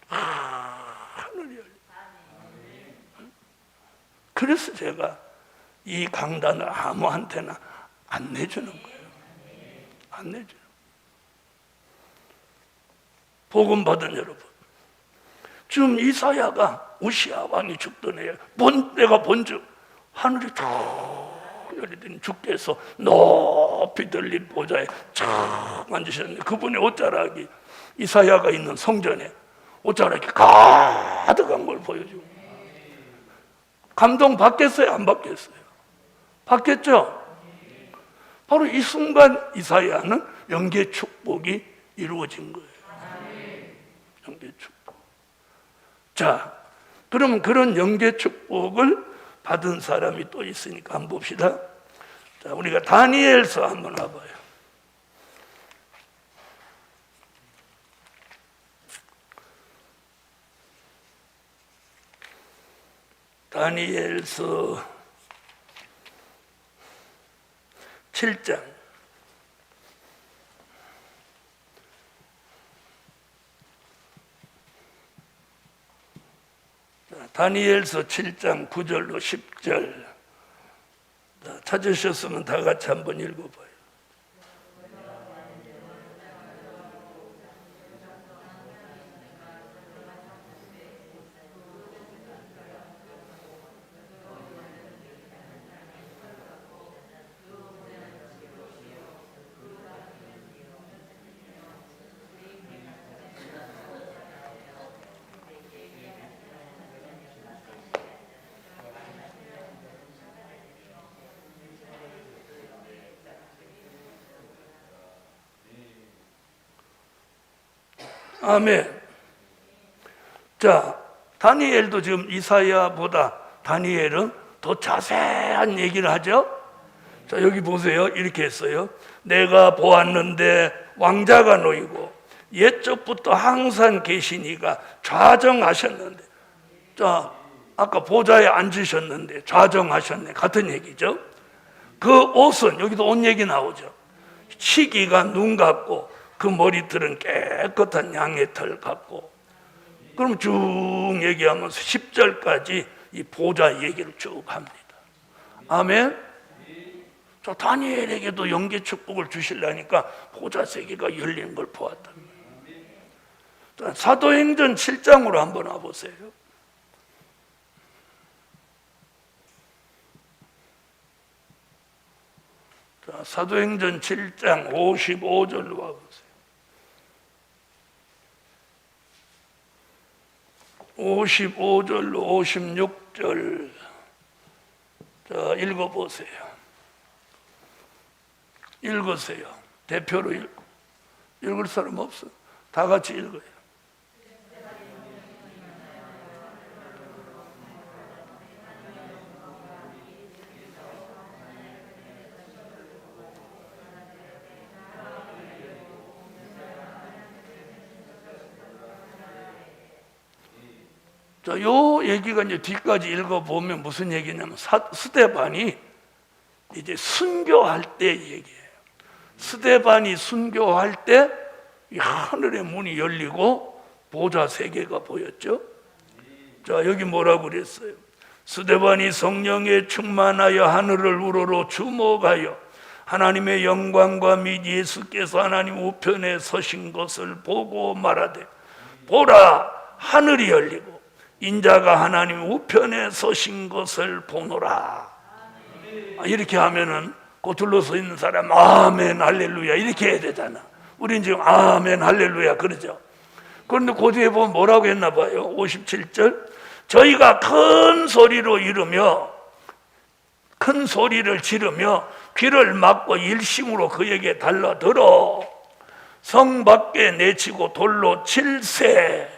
하늘이 열리고. 그래서 제가 이 강단을 아무한테나 안 내주는 거예요. 안 내주는 거예요. 복음 받은 여러분, 지금 이사야가 우시야 왕이 죽던 해에 내가 본즉 하늘이 탁 열리더니 주께서 높이 들린 보좌에 쫙 앉으셨는데, 그분의 옷자락이 이사야가 있는 성전에 옷자락이 가득한 걸 보여주고, 감동 받겠어요, 안 받겠어요? 받겠죠? 바로 이 순간 이사야는 영계 축복이 이루어진 거예요. 영계 축복. 자, 그러면 그런 영계 축복을 받은 사람이 또 있으니까 한번 봅시다. 자, 우리가 다니엘서 한번 와봐요. 다니엘서 7장. 다니엘서 7장 9절로 10절. 찾으셨으면 다 같이 한번 읽어봐요. 아멘. 자, 다니엘도 지금 이사야보다 다니엘은 더 자세한 얘기를 하죠. 자, 여기 보세요. 이렇게 했어요. 내가 보았는데 왕자가 놓이고 옛적부터 항상 계시니가 좌정하셨는데, 자, 아까 보좌에 앉으셨는데 좌정하셨네, 같은 얘기죠. 그 옷은, 여기도 옷 얘기 나오죠. 시기가 눈 같고 그 머리털은 깨끗한 양의 털 같고. 그럼 쭉 얘기하면서 10절까지 이 보좌 얘기를 쭉 합니다. 아멘. 저 다니엘에게도 영계 축복을 주시려니까 보좌 세계가 열린 걸 보았다. 사도행전 7장으로 한번 와보세요. 자, 사도행전 7장 55절로 와보세요. 55절로 56절. 자, 읽어보세요. 읽으세요. 대표로 읽을 사람 없어. 다 같이 읽어요. 자, 요 얘기가 이제 뒤까지 읽어보면 무슨 얘기냐면 스데반이 이제 순교할 때 얘기예요. 스데반이 순교할 때 하늘의 문이 열리고 보좌 세계가 보였죠. 자, 여기 뭐라고 그랬어요? 스데반이 성령에 충만하여 하늘을 우러러 주목하여 하나님의 영광과 및 예수께서 하나님 우편에 서신 것을 보고 말하되, 보라, 하늘이 열리고 인자가 하나님 우편에 서신 것을 보노라. 이렇게 하면은 그 둘러서 있는 사람 아멘 할렐루야 이렇게 해야 되잖아. 우린 지금 아멘 할렐루야 그러죠. 그런데 그 뒤에 보면 뭐라고 했나 봐요. 57절. 저희가 큰 소리로 이르며, 큰 소리를 지르며 귀를 막고 일심으로 그에게 달라들어 성 밖에 내치고 돌로 칠세.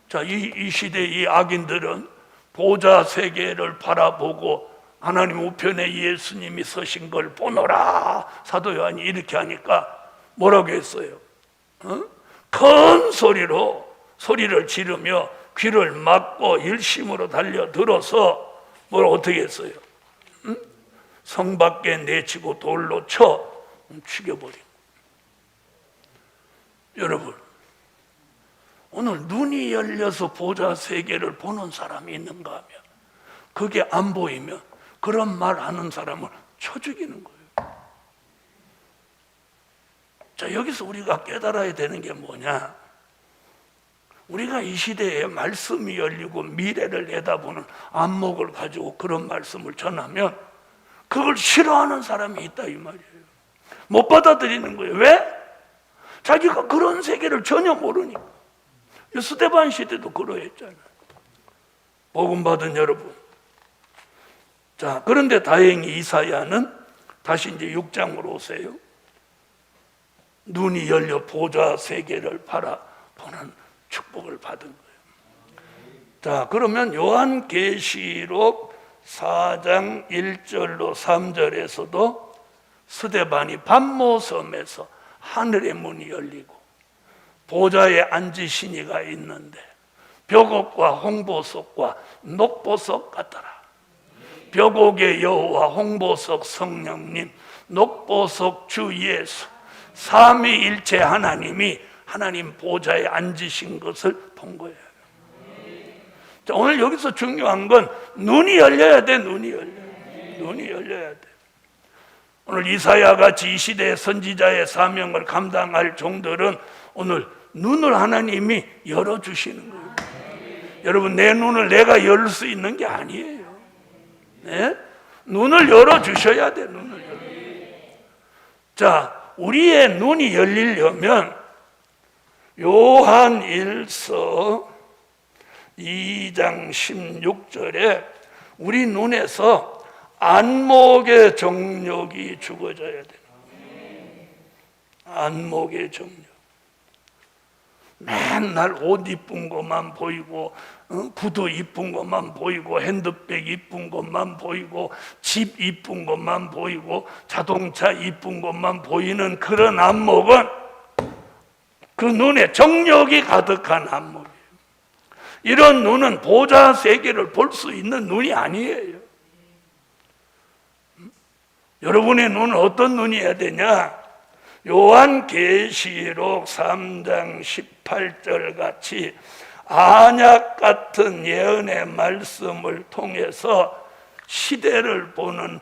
자, 이 시대 이 악인들은 보좌 세계를 바라보고 하나님 우편에 예수님이 서신 걸 보노라. 사도 요한이 이렇게 하니까 뭐라고 했어요? 큰 소리로 소리를 지르며 귀를 막고 일심으로 달려들어서 뭘 어떻게 했어요? 성 밖에 내치고 돌로 쳐 죽여버린. 여러분, 오늘 눈이 열려서 보좌 세계를 보는 사람이 있는가 하면, 그게 안 보이면 그런 말 하는 사람을 쳐 죽이는 거예요. 자, 여기서 우리가 깨달아야 되는 게 뭐냐? 우리가 이 시대에 말씀이 열리고 미래를 내다보는 안목을 가지고 그런 말씀을 전하면 그걸 싫어하는 사람이 있다 이 말이에요. 못 받아들이는 거예요. 왜? 자기가 그런 세계를 전혀 모르니까. 스데반 시대도 그러했잖아요. 복음 받은 여러분. 자, 그런데 다행히 이사야는 다시 이제 6장으로 오세요. 눈이 열려 보좌 세계를 바라보는 축복을 받은 거예요. 자, 그러면 요한계시록 4장 1절로 3절에서도 스데반이 반모섬에서 하늘의 문이 열리고 보좌에 앉으신 이가 있는데 벽옥과 홍보석과 녹보석 같더라. 벽옥의 여호와, 홍보석 성령님, 녹보석 주 예수, 삼위일체 하나님이 하나님 보좌에 앉으신 것을 본 거예요. 자, 오늘 여기서 중요한 건 눈이 열려야 돼. 눈이 열려야 돼. 오늘 이사야 같이 이 시대의 선지자의 사명을 감당할 종들은 오늘 눈을 하나님이 열어주시는 거예요. 여러분, 내 눈을 내가 열 수 있는 게 아니에요. 네? 눈을 열어주셔야 돼. 눈을 열어. 자, 우리의 눈이 열리려면 요한 1서 2장 16절에 우리 눈에서 안목의 정욕이 죽어져야 돼요. 안목의 정욕. 맨날 옷 이쁜 것만 보이고, 구두 이쁜 것만 보이고, 핸드백 이쁜 것만 보이고, 집 이쁜 것만 보이고, 자동차 이쁜 것만 보이는 그런 안목은 그 눈에 정욕이 가득한 안목이에요. 이런 눈은 보좌 세계를 볼 수 있는 눈이 아니에요. 여러분의 눈은 어떤 눈이어야 되냐? 요한계시록 3장 18절 같이 안약 같은 예언의 말씀을 통해서 시대를 보는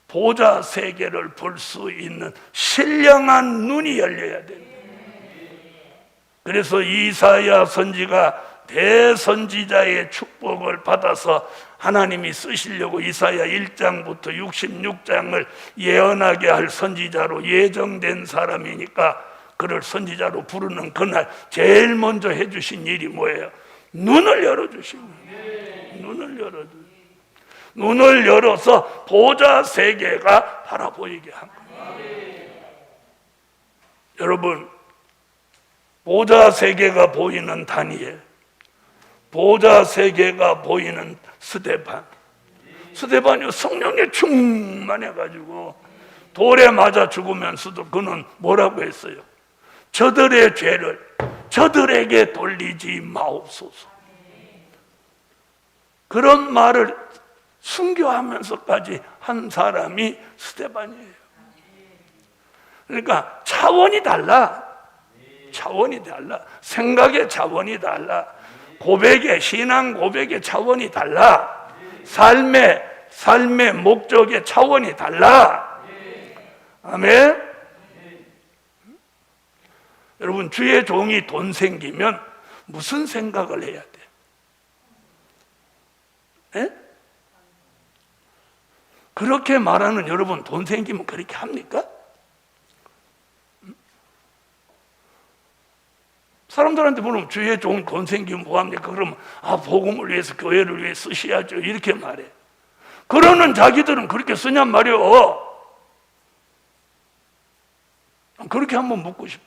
보좌 세계를 볼 수 있는 신령한 눈이 열려야 됩니다. 그래서 이사야 선지가 대선지자의 축복을 받아서 하나님이 쓰시려고 이사야 1장부터 66장을 예언하게 할 선지자로 예정된 사람이니까 그를 선지자로 부르는 그날 제일 먼저 해주신 일이 뭐예요? 눈을 열어주신 거예요. 눈을 열어서 보좌 세계가 바라보이게 한 거예요. 여러분, 보좌 세계가 보이는 다니엘, 보좌 세계가 보이는 스데반이 성령에 충만해가지고 돌에 맞아 죽으면서도 그는 뭐라고 했어요? 저들의 죄를 저들에게 돌리지 마옵소서. 그런 말을 순교하면서까지 한 사람이 스데반이에요. 그러니까 차원이 달라. 생각의 차원이 달라. 신앙 고백의 차원이 달라. 삶의 목적의 차원이 달라. 아멘. 여러분, 주의 종이 돈 생기면 무슨 생각을 해야 돼? 에? 그렇게 말하는 여러분, 돈 생기면 그렇게 합니까? 사람들한테 물으면 주의 종 돈 생기면 뭐합니까? 그러면 복음을 위해서 교회를 위해 쓰셔야죠 이렇게 말해. 그러는 자기들은 그렇게 쓰냔 말이요. 그렇게 한번 묻고 싶어.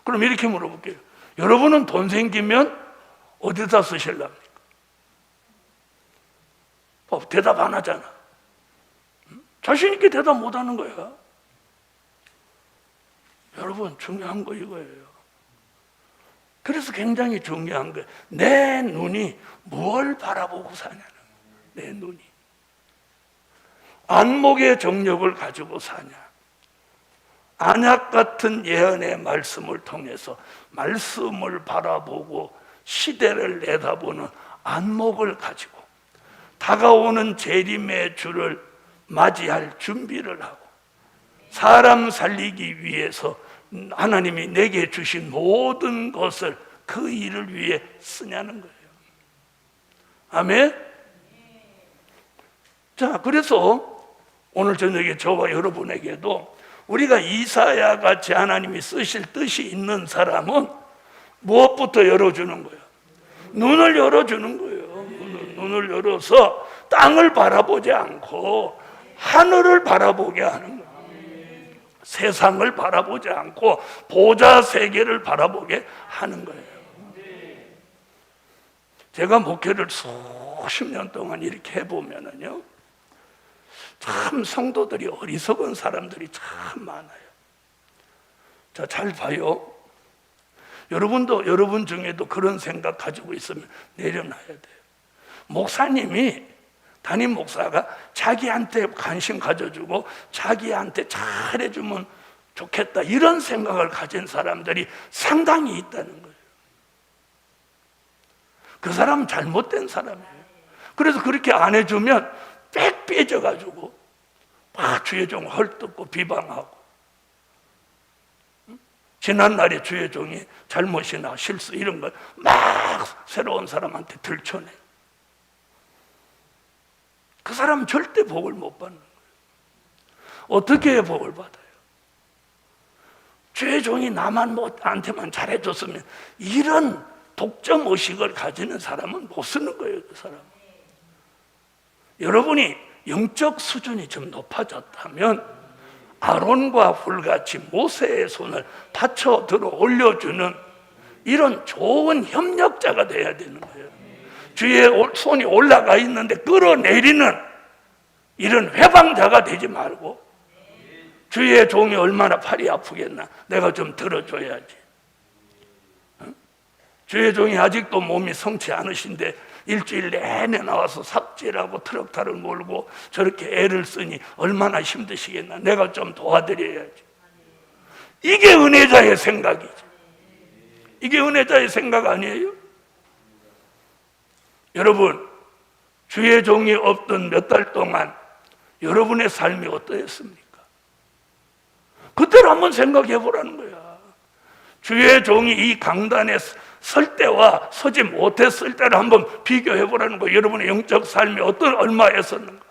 그럼 이렇게 물어볼게요. 여러분은 돈 생기면 어디다 쓰실랍니까? 대답 안 하잖아. 자신 있게 대답 못 하는 거야. 여러분, 중요한 거 이거예요. 그래서 굉장히 중요한 거예요. 내 눈이 뭘 바라보고 사냐는 거예요. 내 눈이 안목의 정력을 가지고 사냐, 안약 같은 예언의 말씀을 통해서 말씀을 바라보고 시대를 내다보는 안목을 가지고 다가오는 재림의 주를 맞이할 준비를 하고 사람 살리기 위해서 하나님이 내게 주신 모든 것을 그 일을 위해 쓰냐는 거예요. 아멘. 자, 그래서 오늘 저녁에 저와 여러분에게도 우리가 이사야 같이 하나님이 쓰실 뜻이 있는 사람은 무엇부터 열어주는 거예요? 눈을 열어주는 거예요. 눈을 열어서 땅을 바라보지 않고 하늘을 바라보게 하는 거예요. 세상을 바라보지 않고 보좌 세계를 바라보게 하는 거예요. 제가 목회를 수십 년 동안 이렇게 해보면은요, 참 성도들이 어리석은 사람들이 참 많아요. 자, 잘 봐요. 여러분도 여러분 중에도 그런 생각 가지고 있으면 내려놔야 돼요. 담임 목사가 자기한테 관심 가져주고 자기한테 잘해주면 좋겠다, 이런 생각을 가진 사람들이 상당히 있다는 거예요. 그 사람은 잘못된 사람이에요. 그래서 그렇게 안 해주면 빽 삐져가지고 막 주의 종을 헐뜯고 비방하고, 지난날에 주의 종이 잘못이나 실수 이런 걸 막 새로운 사람한테 들춰내요. 그 사람은 절대 복을 못 받는 거예요. 어떻게 해야 복을 받아요? 주의 종이 나한테만 잘해줬으면, 이런 독점 의식을 가지는 사람은 못 쓰는 거예요. 그 사람은. 여러분이 영적 수준이 좀 높아졌다면 아론과 훌같이 모세의 손을 받쳐 들어 올려주는 이런 좋은 협력자가 돼야 되는 거예요. 주의 손이 올라가 있는데 끌어내리는 이런 회방자가 되지 말고, 주의 종이 얼마나 팔이 아프겠나, 내가 좀 들어줘야지. 주의 종이 아직도 몸이 성치 않으신데 일주일 내내 나와서 삽질하고 트럭타를 몰고 저렇게 애를 쓰니 얼마나 힘드시겠나. 내가 좀 도와드려야지. 이게 은혜자의 생각이죠. 이게 은혜자의 생각 아니에요? 여러분, 주의 종이 없던 몇 달 동안 여러분의 삶이 어떠했습니까? 그때를 한번 생각해 보라는 거야. 주의 종이 이 강단에 설 때와 서지 못했을 때를 한번 비교해 보라는 거예요. 여러분의 영적 삶이 얼마였었는가?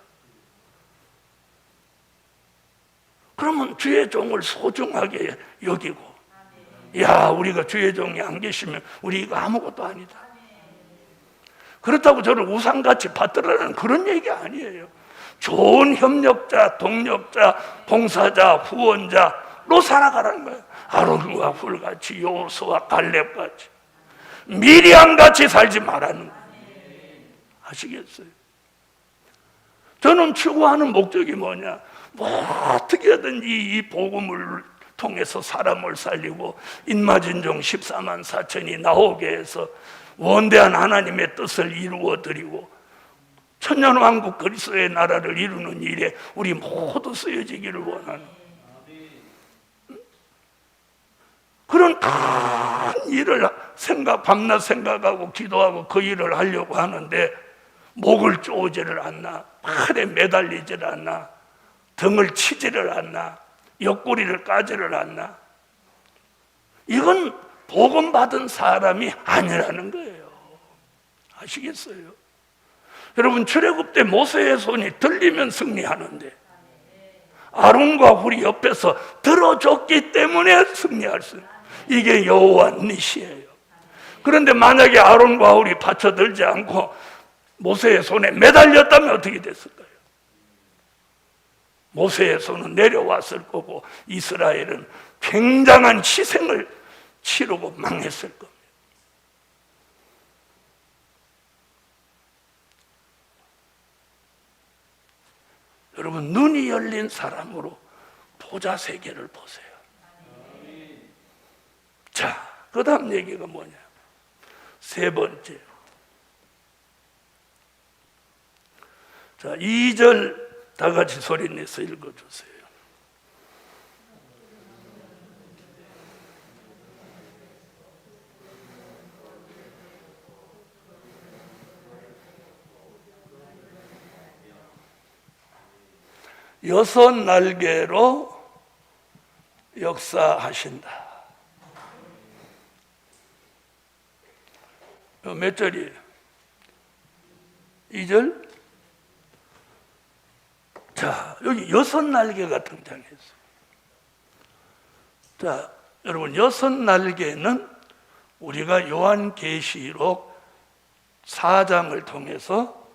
그러면 주의 종을 소중하게 여기고, 야, 우리가 주의 종이 안 계시면 우리 이거 아무것도 아니다. 그렇다고 저를 우상같이 받들으라는 그런 얘기 아니에요. 좋은 협력자, 동력자, 봉사자, 후원자로 살아가라는 거예요. 아론과 훌같이, 요수와 갈렙같이, 미리암같이 살지 말라는 거예요. 아시겠어요? 저는 추구하는 목적이 뭐냐? 어떻게든지 이 복음을 통해서 사람을 살리고 인마진종 14만 4천이 나오게 해서 원대한 하나님의 뜻을 이루어드리고 천년왕국 그리스도의 나라를 이루는 일에 우리 모두 쓰여지기를 원하는 그런 큰 일을 밤낮 생각하고 기도하고 그 일을 하려고 하는데 목을 쪼지를 않나, 팔에 매달리지를 않나, 등을 치지를 않나, 옆구리를 까지를 않나. 이건 복음 받은 사람이 아니라는 거예요. 아시겠어요? 여러분, 출애굽 때 모세의 손이 들리면 승리하는데 아론과 훌이 옆에서 들어줬기 때문에 승리할 수 있어요. 이게 여호와 니시예요. 그런데 만약에 아론과 훌이 받쳐들지 않고 모세의 손에 매달렸다면 어떻게 됐을까요? 모세의 손은 내려왔을 거고 이스라엘은 굉장한 희생을 치르고 망했을 겁니다. 여러분, 눈이 열린 사람으로 보좌 세계를 보세요. 자, 그 다음 얘기가 뭐냐? 세 번째. 자, 2절 다 같이 소리 내서 읽어주세요. 여섯 날개로 역사하신다. 몇 절이에요? 2절? 자, 여기 여섯 날개가 등장했어요. 자, 여러분, 여섯 날개는 우리가 요한계시록 4장을 통해서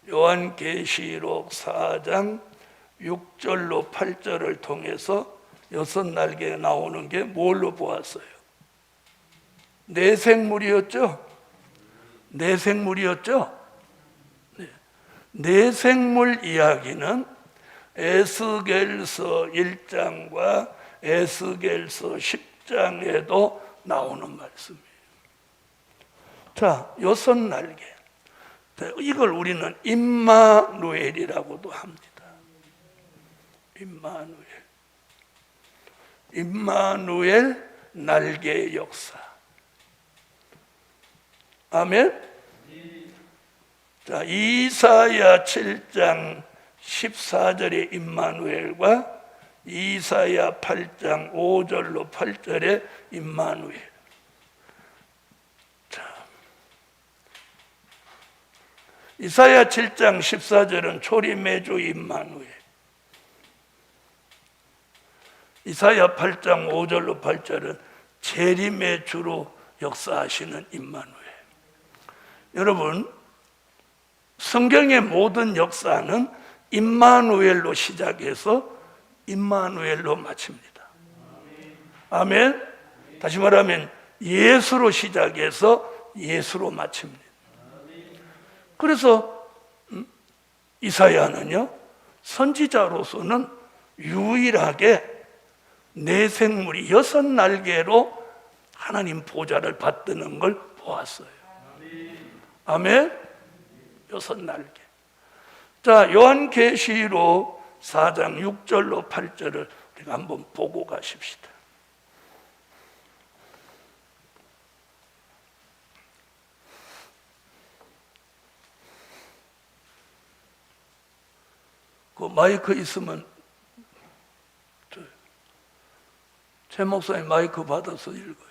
요한계시록 4장 6절로 8절을 통해서 여섯 날개가 나오는 게 뭘로 보았어요? 내생물이었죠? 내생물이었죠? 네. 내생물 이야기는 에스겔서 1장과 에스겔서 10장에도 나오는 말씀이에요. 자, 여섯 날개. 이걸 우리는 임마누엘이라고도 합니다. 임마누엘. 임마누엘 날개의 역사. 아멘. 자, 이사야 7장 14절의 임마누엘과 이사야 8장 5절로 8절의 임마누엘. 자, 이사야 7장 14절은 초림의 주 임마누엘. 이사야 8장 5절로 8절은 재림의 주로 역사하시는 임마누엘. 여러분, 성경의 모든 역사는 임마누엘로 시작해서 임마누엘로 마칩니다. 아멘. 다시 말하면 예수로 시작해서 예수로 마칩니다. 그래서 이사야는요, 선지자로서는 유일하게 내생물이 여섯 날개로 하나님 보좌를 받드는 걸 보았어요. 아멘. 6날개. 자, 요한계시록 4장 6절로 8절을 우리가 한번 보고 가십시다. 그 마이크 있으면 최 목사님 마이크 받아서 읽어요.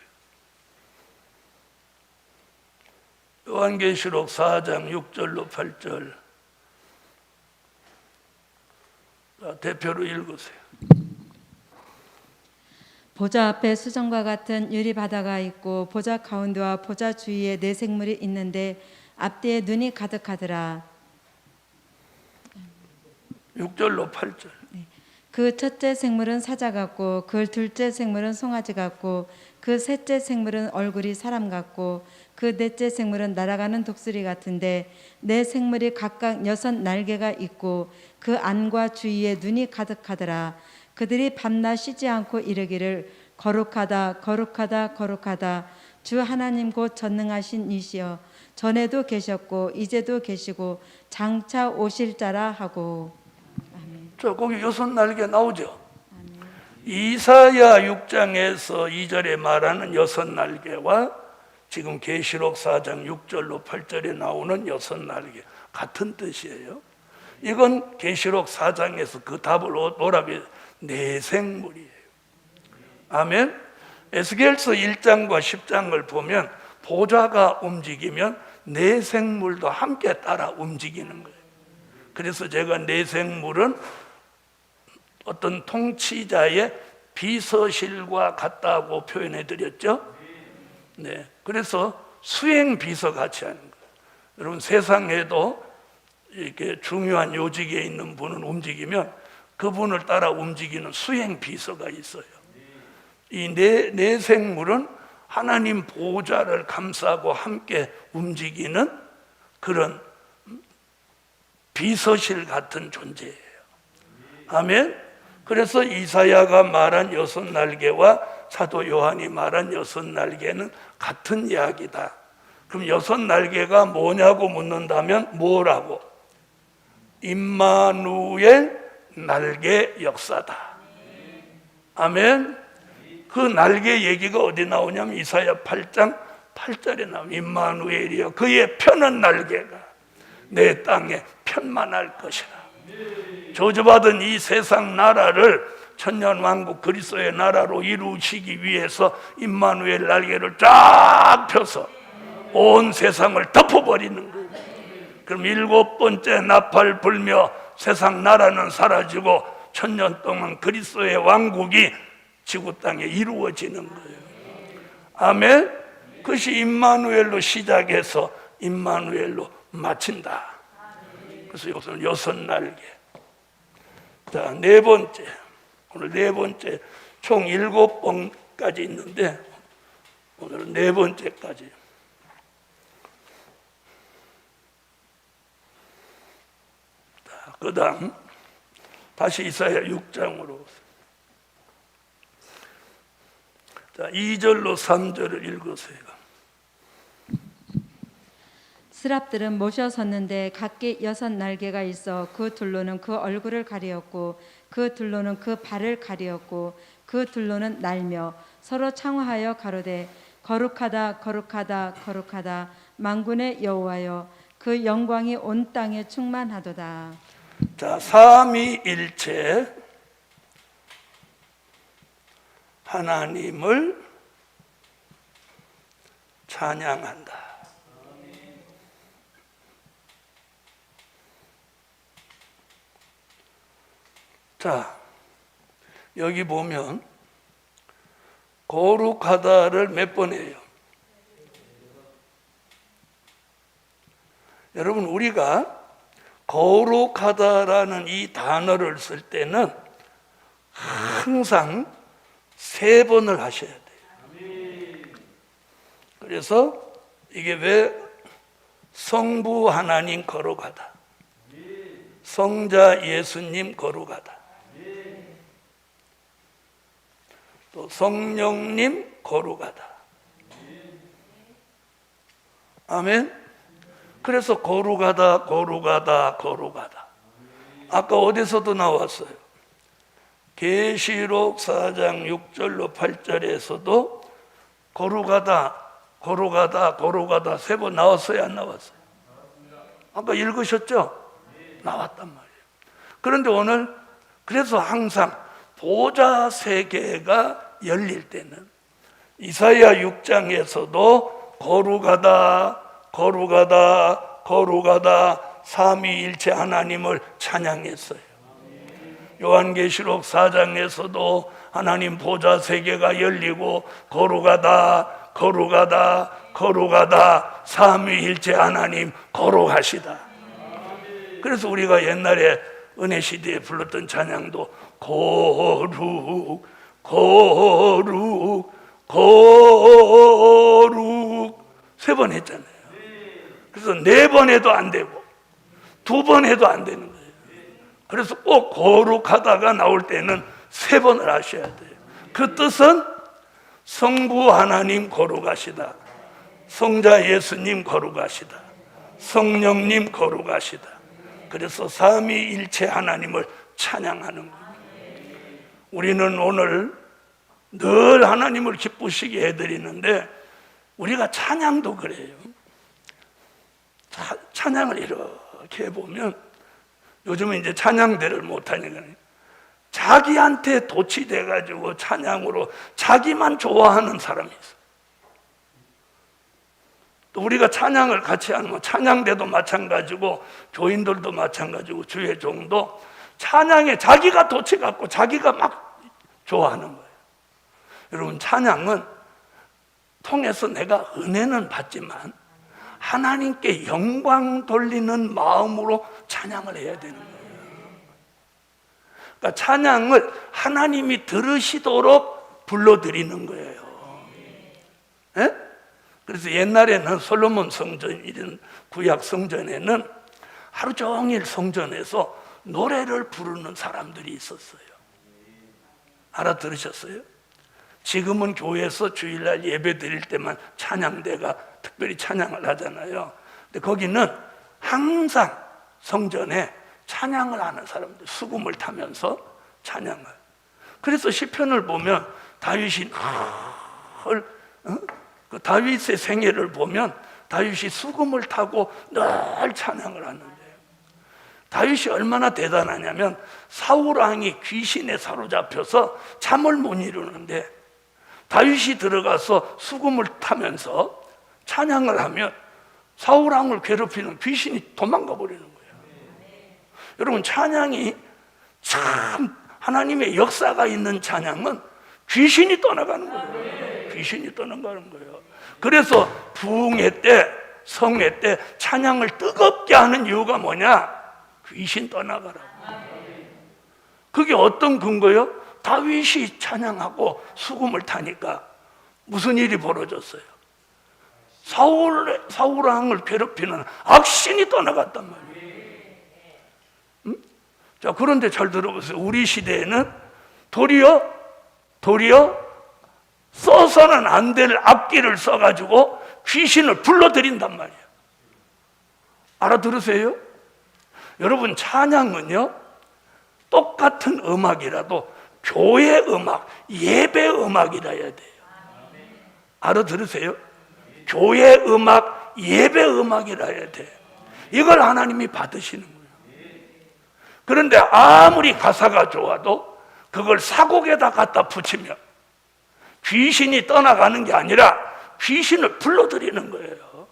요한계시록 4장 6절로 8절. 자, 대표로 읽으세요. 보좌 앞에 수정과 같은 유리 바다가 있고 보좌 가운데와 보좌 주위에 네 생물이 있는데 앞뒤에 눈이 가득하더라. 6절로 8절. 그 첫째 생물은 사자 같고 그 둘째 생물은 송아지 같고 그 셋째 생물은 얼굴이 사람 같고 그 넷째 생물은 날아가는 독수리 같은데 네 생물이 각각 6날개가 있고 그 안과 주위에 눈이 가득하더라. 그들이 밤낮 쉬지 않고 이르기를 거룩하다 거룩하다 거룩하다 주 하나님 곧 전능하신 이시여 전에도 계셨고 이제도 계시고 장차 오실 자라 하고. 저 거기 6날개 나오죠. 이사야 6장에서 2절에 말하는 6날개와 지금 계시록 4장 6절로 8절에 나오는 6날개 같은 뜻이에요. 이건 계시록 4장에서 그 답을 뭐라고 해요? 네 생물이에요. 아멘. 에스겔서 1장과 10장을 보면 보좌가 움직이면 네 생물도 함께 따라 움직이는 거예요. 그래서 제가 네 생물은 어떤 통치자의 비서실과 같다고 표현해 드렸죠. 네, 그래서 수행 비서 같이 하는 거예요. 여러분 세상에도 이렇게 중요한 요직에 있는 분은 움직이면 그분을 따라 움직이는 수행 비서가 있어요. 이 네 생물은 하나님 보좌를 감싸고 함께 움직이는 그런 비서실 같은 존재예요. 아멘. 그래서 이사야가 말한 6날개와 사도 요한이 말한 6날개는 같은 이야기다. 그럼 6날개가 뭐냐고 묻는다면 뭐라고? 임마누엘 날개 역사다. 아멘. 그 날개 얘기가 어디 나오냐면 이사야 8장 8절에 나오면 임마누엘이여 그의 펴는 날개가 내 땅에 편만할 것이라. 저주받은 이 세상 나라를 천년왕국 그리스도의 나라로 이루시기 위해서 임마누엘 날개를 쫙 펴서 온 세상을 덮어버리는 거예요. 그럼 7번째 나팔 불며 세상 나라는 사라지고 천년 동안 그리스도의 왕국이 지구 땅에 이루어지는 거예요. 아멘. 그것이 임마누엘로 시작해서 임마누엘로 마친다. 그래서 여기서는 6날개. 자, 네 번째. 오늘 네 번째. 총 7번까지 있는데 오늘은 네 번째까지. 자, 그 다음 다시 이사야 6장으로. 자, 2절로 3절을 읽으세요. 스랍들은 모셔 섰는데 각기 6날개가 있어 그 둘로는 그 얼굴을 가리었고 그 둘로는 그 발을 가리었고 그 둘로는 날며 서로 창화하여 가로되 거룩하다 거룩하다 거룩하다 만군의 여호와여 그 영광이 온 땅에 충만하도다. 자, 삼위일체 하나님을 찬양한다. 자, 여기 보면 거룩하다를 몇 번 해요? 여러분, 우리가 거룩하다라는 이 단어를 쓸 때는 항상 3번을 하셔야 돼요. 그래서 이게 왜 성부 하나님 거룩하다, 성자 예수님 거룩하다, 또 성령님 거룩하다. 아멘. 그래서 거룩하다, 거룩하다, 거룩하다. 아까 어디서도 나왔어요. 계시록 4장 6절로 8절에서도 거룩하다, 거룩하다, 거룩하다 3번 나왔어요, 안 나왔어요? 아까 읽으셨죠? 나왔단 말이에요. 그런데 오늘 그래서 항상 보좌 세계가 열릴 때는 이사야 6장에서도 거룩하다, 거룩하다, 거룩하다 삼위일체 하나님을 찬양했어요. 요한계시록 4장에서도 하나님 보좌 세계가 열리고 거룩하다, 거룩하다, 거룩하다 삼위일체 하나님 거룩하시다. 그래서 우리가 옛날에 은혜시대에 불렀던 찬양도 거룩, 거룩, 거룩 3번 했잖아요. 그래서 4번 해도 안 되고 2번 해도 안 되는 거예요. 그래서 꼭 거룩하다가 나올 때는 3번을 하셔야 돼요. 그 뜻은 성부 하나님 거룩하시다, 성자 예수님 거룩하시다, 성령님 거룩하시다. 그래서 삼위일체 하나님을 찬양하는 거예요. 우리는 오늘 늘 하나님을 기쁘시게 해드리는데 우리가 찬양도 그래요. 찬양을 이렇게 해보면 요즘은 이제 찬양대를 못하니까 자기한테 도취돼가지고 찬양으로 자기만 좋아하는 사람이 있어. 또 우리가 찬양을 같이 하면 찬양대도 마찬가지고 교인들도 마찬가지고 주의 종도 찬양에 자기가 도취갖고 자기가 막 좋아하는 거예요. 여러분, 찬양은 통해서 내가 은혜는 받지만 하나님께 영광 돌리는 마음으로 찬양을 해야 되는 거예요. 그러니까 찬양을 하나님이 들으시도록 불러드리는 거예요. 네? 그래서 옛날에는 솔로몬 성전, 이런 구약 성전에는 하루 종일 성전에서 노래를 부르는 사람들이 있었어요. 알아들으셨어요? 지금은 교회에서 주일날 예배 드릴 때만 찬양대가 특별히 찬양을 하잖아요. 근데 거기는 항상 성전에 찬양을 하는 사람들, 수금을 타면서 찬양을. 그래서 시편을 보면 다윗이 그 다윗의 생애를 보면 다윗이 수금을 타고 늘 찬양을 하는데요. 다윗이 얼마나 대단하냐면 사울 왕이 귀신에 사로잡혀서 잠을 못 이루는데 다윗이 들어가서 수금을 타면서 찬양을 하면 사울 왕을 괴롭히는 귀신이 도망가 버리는 거예요. 여러분, 찬양이 참 하나님의 역사가 있는 찬양은 귀신이 떠나가는 거예요. 귀신이 떠나가는 거예요. 그래서 부흥회 때, 성회 때 찬양을 뜨겁게 하는 이유가 뭐냐? 귀신 떠나가라고. 그게 어떤 근거요? 다윗이 찬양하고 수금을 타니까 무슨 일이 벌어졌어요? 사울 왕을 괴롭히는 악신이 떠나갔단 말이에요. 자, 그런데 잘 들어보세요. 우리 시대에는 도리어 써서는 안 될 악기를 써가지고 귀신을 불러들인단 말이에요. 알아들으세요? 여러분, 찬양은요, 똑같은 음악이라도 교회 음악, 예배 음악이라 해야 돼요. 알아들으세요? 교회 음악, 예배 음악이라 해야 돼요. 이걸 하나님이 받으시는 거예요. 그런데 아무리 가사가 좋아도 그걸 사곡에다 갖다 붙이면 귀신이 떠나가는 게 아니라 귀신을 불러들이는 거예요.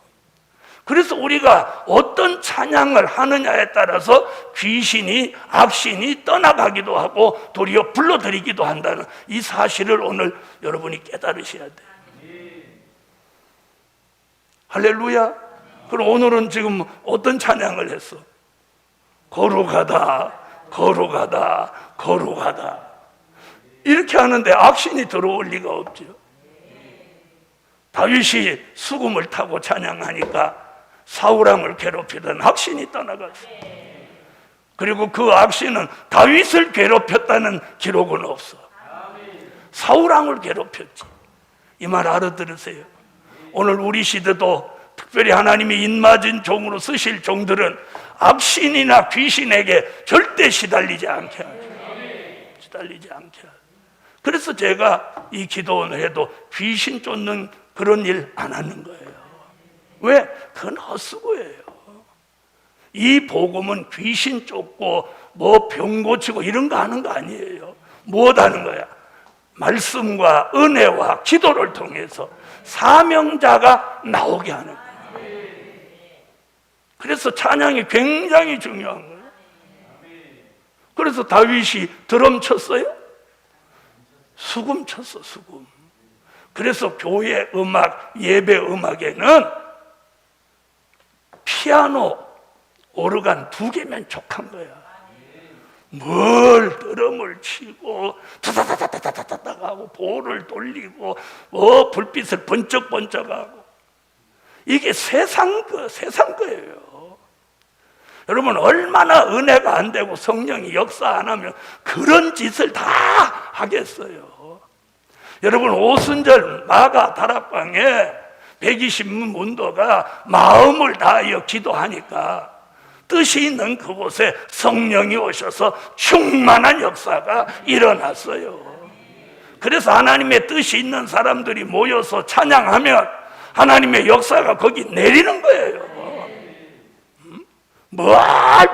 그래서 우리가 어떤 찬양을 하느냐에 따라서 귀신이, 악신이 떠나가기도 하고 도리어 불러들이기도 한다는 이 사실을 오늘 여러분이 깨달으셔야 돼요. 할렐루야. 그럼 오늘은 지금 어떤 찬양을 했어? 거룩하다, 거룩하다, 거룩하다. 이렇게 하는데 악신이 들어올 리가 없죠. 다윗이 수금을 타고 찬양하니까 사울왕을 괴롭히던 악신이 떠나갔어. 그리고 그 악신은 다윗을 괴롭혔다는 기록은 없어. 사울왕을 괴롭혔지. 이 말 알아들으세요. 오늘 우리 시대도 특별히 하나님이 인맞은 종으로 쓰실 종들은 악신이나 귀신에게 절대 시달리지 않게 하죠. 시달리지 않게 하죠. 그래서 제가 이 기도원을 해도 귀신 쫓는 그런 일 안 하는 거예요. 왜? 그건 헛수고예요. 이 복음은 귀신 쫓고 뭐 병 고치고 이런 거 하는 거 아니에요. 무엇 하는 거야? 말씀과 은혜와 기도를 통해서 사명자가 나오게 하는 거예요. 그래서 찬양이 굉장히 중요한 거예요. 그래서 다윗이 드럼 쳤어요? 수금 쳤어, 수금. 그래서 교회 음악, 예배 음악에는 피아노, 오르간 2개면 족한 거야. 뭘 드럼을 치고 타타타타타타타 하고 볼을 돌리고 불빛을 번쩍번쩍하고 이게 세상 거예요. 여러분, 얼마나 은혜가 안 되고 성령이 역사 안 하면 그런 짓을 다 하겠어요. 여러분, 오순절 마가 다락방에 120문 문도가 마음을 다하여 기도하니까 뜻이 있는 그곳에 성령이 오셔서 충만한 역사가 일어났어요. 그래서 하나님의 뜻이 있는 사람들이 모여서 찬양하면 하나님의 역사가 거기 내리는 거예요. 뭐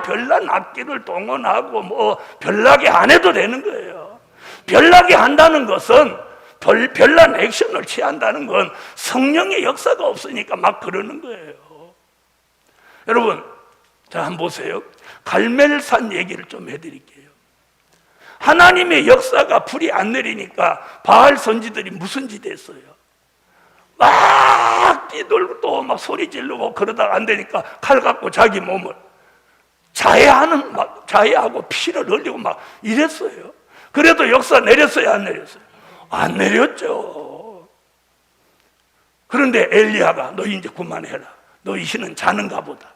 별난 악기를 동원하고 뭐 별나게 안 해도 되는 거예요. 별나게 한다는 것은 별난 액션을 취한다는 건 성령의 역사가 없으니까 막 그러는 거예요. 여러분, 자, 한번 보세요. 갈멜산 얘기를 좀 해드릴게요. 하나님의 역사가 불이 안 내리니까 바알 선지들이 무슨 짓 했어요? 막 뛰돌고 또 막 소리 지르고 그러다가 안 되니까 칼 갖고 자기 몸을 자해하고 피를 흘리고 막 이랬어요. 그래도 역사 내렸어요, 안 내렸어요? 안 내렸죠. 그런데 엘리야가 너희 이제 그만해라. 너희 신은 자는가 보다.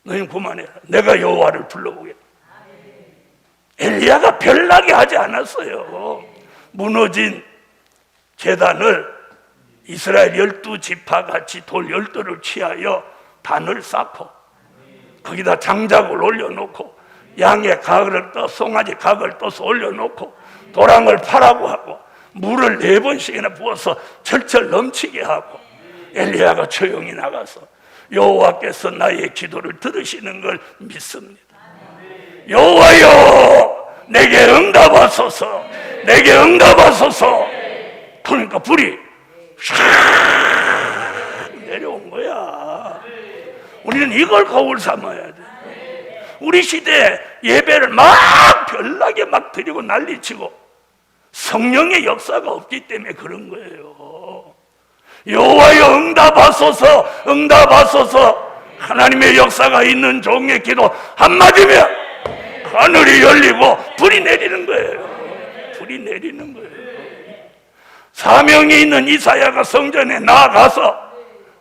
너희는 그만해라. 내가 여호와를 불러보겠다. 엘리야가 별나게 하지 않았어요. 무너진 제단을 이스라엘 12지파 같이 돌 12를 취하여 단을 쌓고 거기다 장작을 올려놓고 양의 각을 떠 송아지 각을 떠서 올려놓고 도랑을 파라고 하고 물을 4번씩이나 부어서 철철 넘치게 하고 엘리야가 조용히 나가서 여호와께서 나의 기도를 들으시는 걸 믿습니다. 여호와여, 내게 응답하소서, 내게 응답하소서. 그러니까 불이 샥 내려온 거야. 우리는 이걸 거울 삼아야 돼. 우리 시대 예배를 막 별나게 막 드리고 난리치고 성령의 역사가 없기 때문에 그런 거예요. 여호와여, 응답하소서, 응답하소서. 하나님의 역사가 있는 종의 기도 한마디면 하늘이 열리고 불이 내리는 거예요. 불이 내리는 거예요. 사명이 있는 이사야가 성전에 나아가서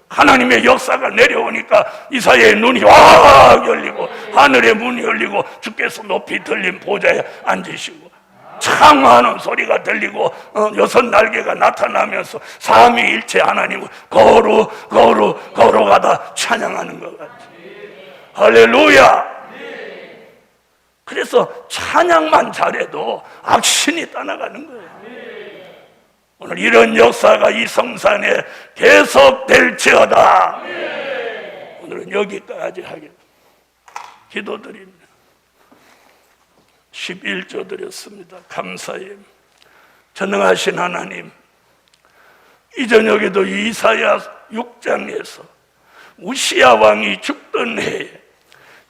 하나님의 역사가 내려오니까 이사야의 눈이 확 열리고 하늘의 문이 열리고 주께서 높이 들린 보좌에 앉으시고 창화하는 소리가 들리고 6 날개가 나타나면서 삼위일체 하나님을 거룩하다 찬양하는 것 같아요. 할렐루야. 그래서 찬양만 잘해도 악신이 떠나가는 거예요. 오늘 이런 역사가 이 성산에 계속될지어다. 오늘은 여기까지 하겠습니다. 기도드립니다. 11조 드렸습니다. 감사해. 전능하신 하나님, 이 저녁에도 이사야 6장에서 우시야 왕이 죽던 해에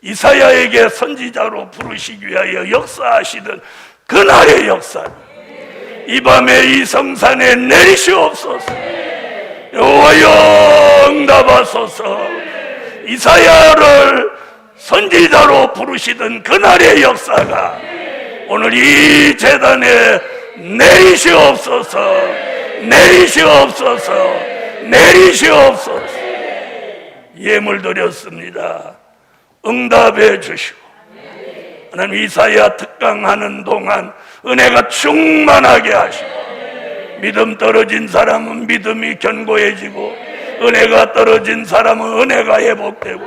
이사야에게 선지자로 부르시기 위하여 역사하시던 그날의 역사 이 밤에 이 성산에 내리시옵소서. 여호와여, 응답하소서. 이사야를 선지자로 부르시던 그날의 역사가 오늘 이 제단에 내리시옵소서. 내리시옵소서. 내리시옵소서. 예물 드렸습니다. 응답해 주시고 하나님, 이사야 특강하는 동안 은혜가 충만하게 하시고 믿음 떨어진 사람은 믿음이 견고해지고 은혜가 떨어진 사람은 은혜가 회복되고,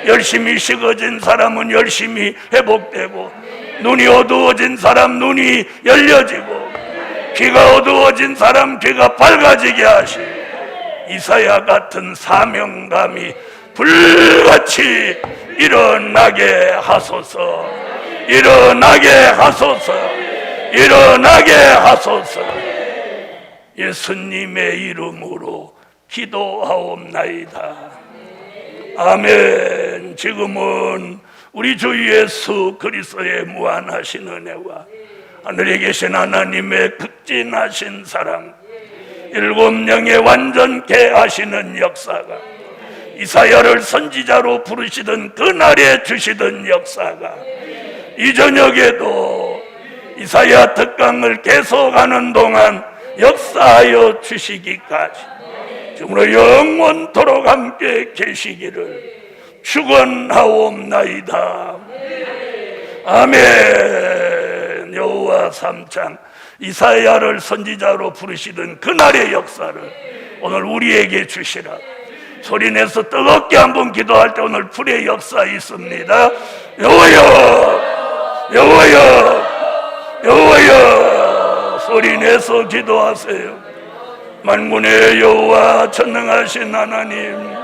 열심히 식어진 사람은 열심히 회복되고, 눈이 어두워진 사람 눈이 열려지고, 귀가 어두워진 사람 귀가 밝아지게 하시고, 이사야 같은 사명감이 불같이 일어나게 하소서. 일어나게 하소서. 일어나게 하소서. 예수님의 이름으로 기도하옵나이다. 아멘. 지금은 우리 주 예수 그리스도의 무한하신 은혜와 하늘에 계신 하나님의 극진하신 사랑, 7영의 완전케 하시는 역사가, 이사야를 선지자로 부르시던 그날에 주시던 역사가 이 저녁에도 이사야 특강을 계속하는 동안 역사하여 주시기까지 정말 영원토록 함께 계시기를 축원하옵나이다. 아멘. 여호와 3장 이사야를 선지자로 부르시던 그날의 역사를 오늘 우리에게 주시라. 소리내서 뜨겁게 한번 기도할 때 오늘 불의 역사 있습니다. 여호와여, 여호와여, 여호와여, 소리내서 기도하세요. 만군의 여호와 전능하신 하나님,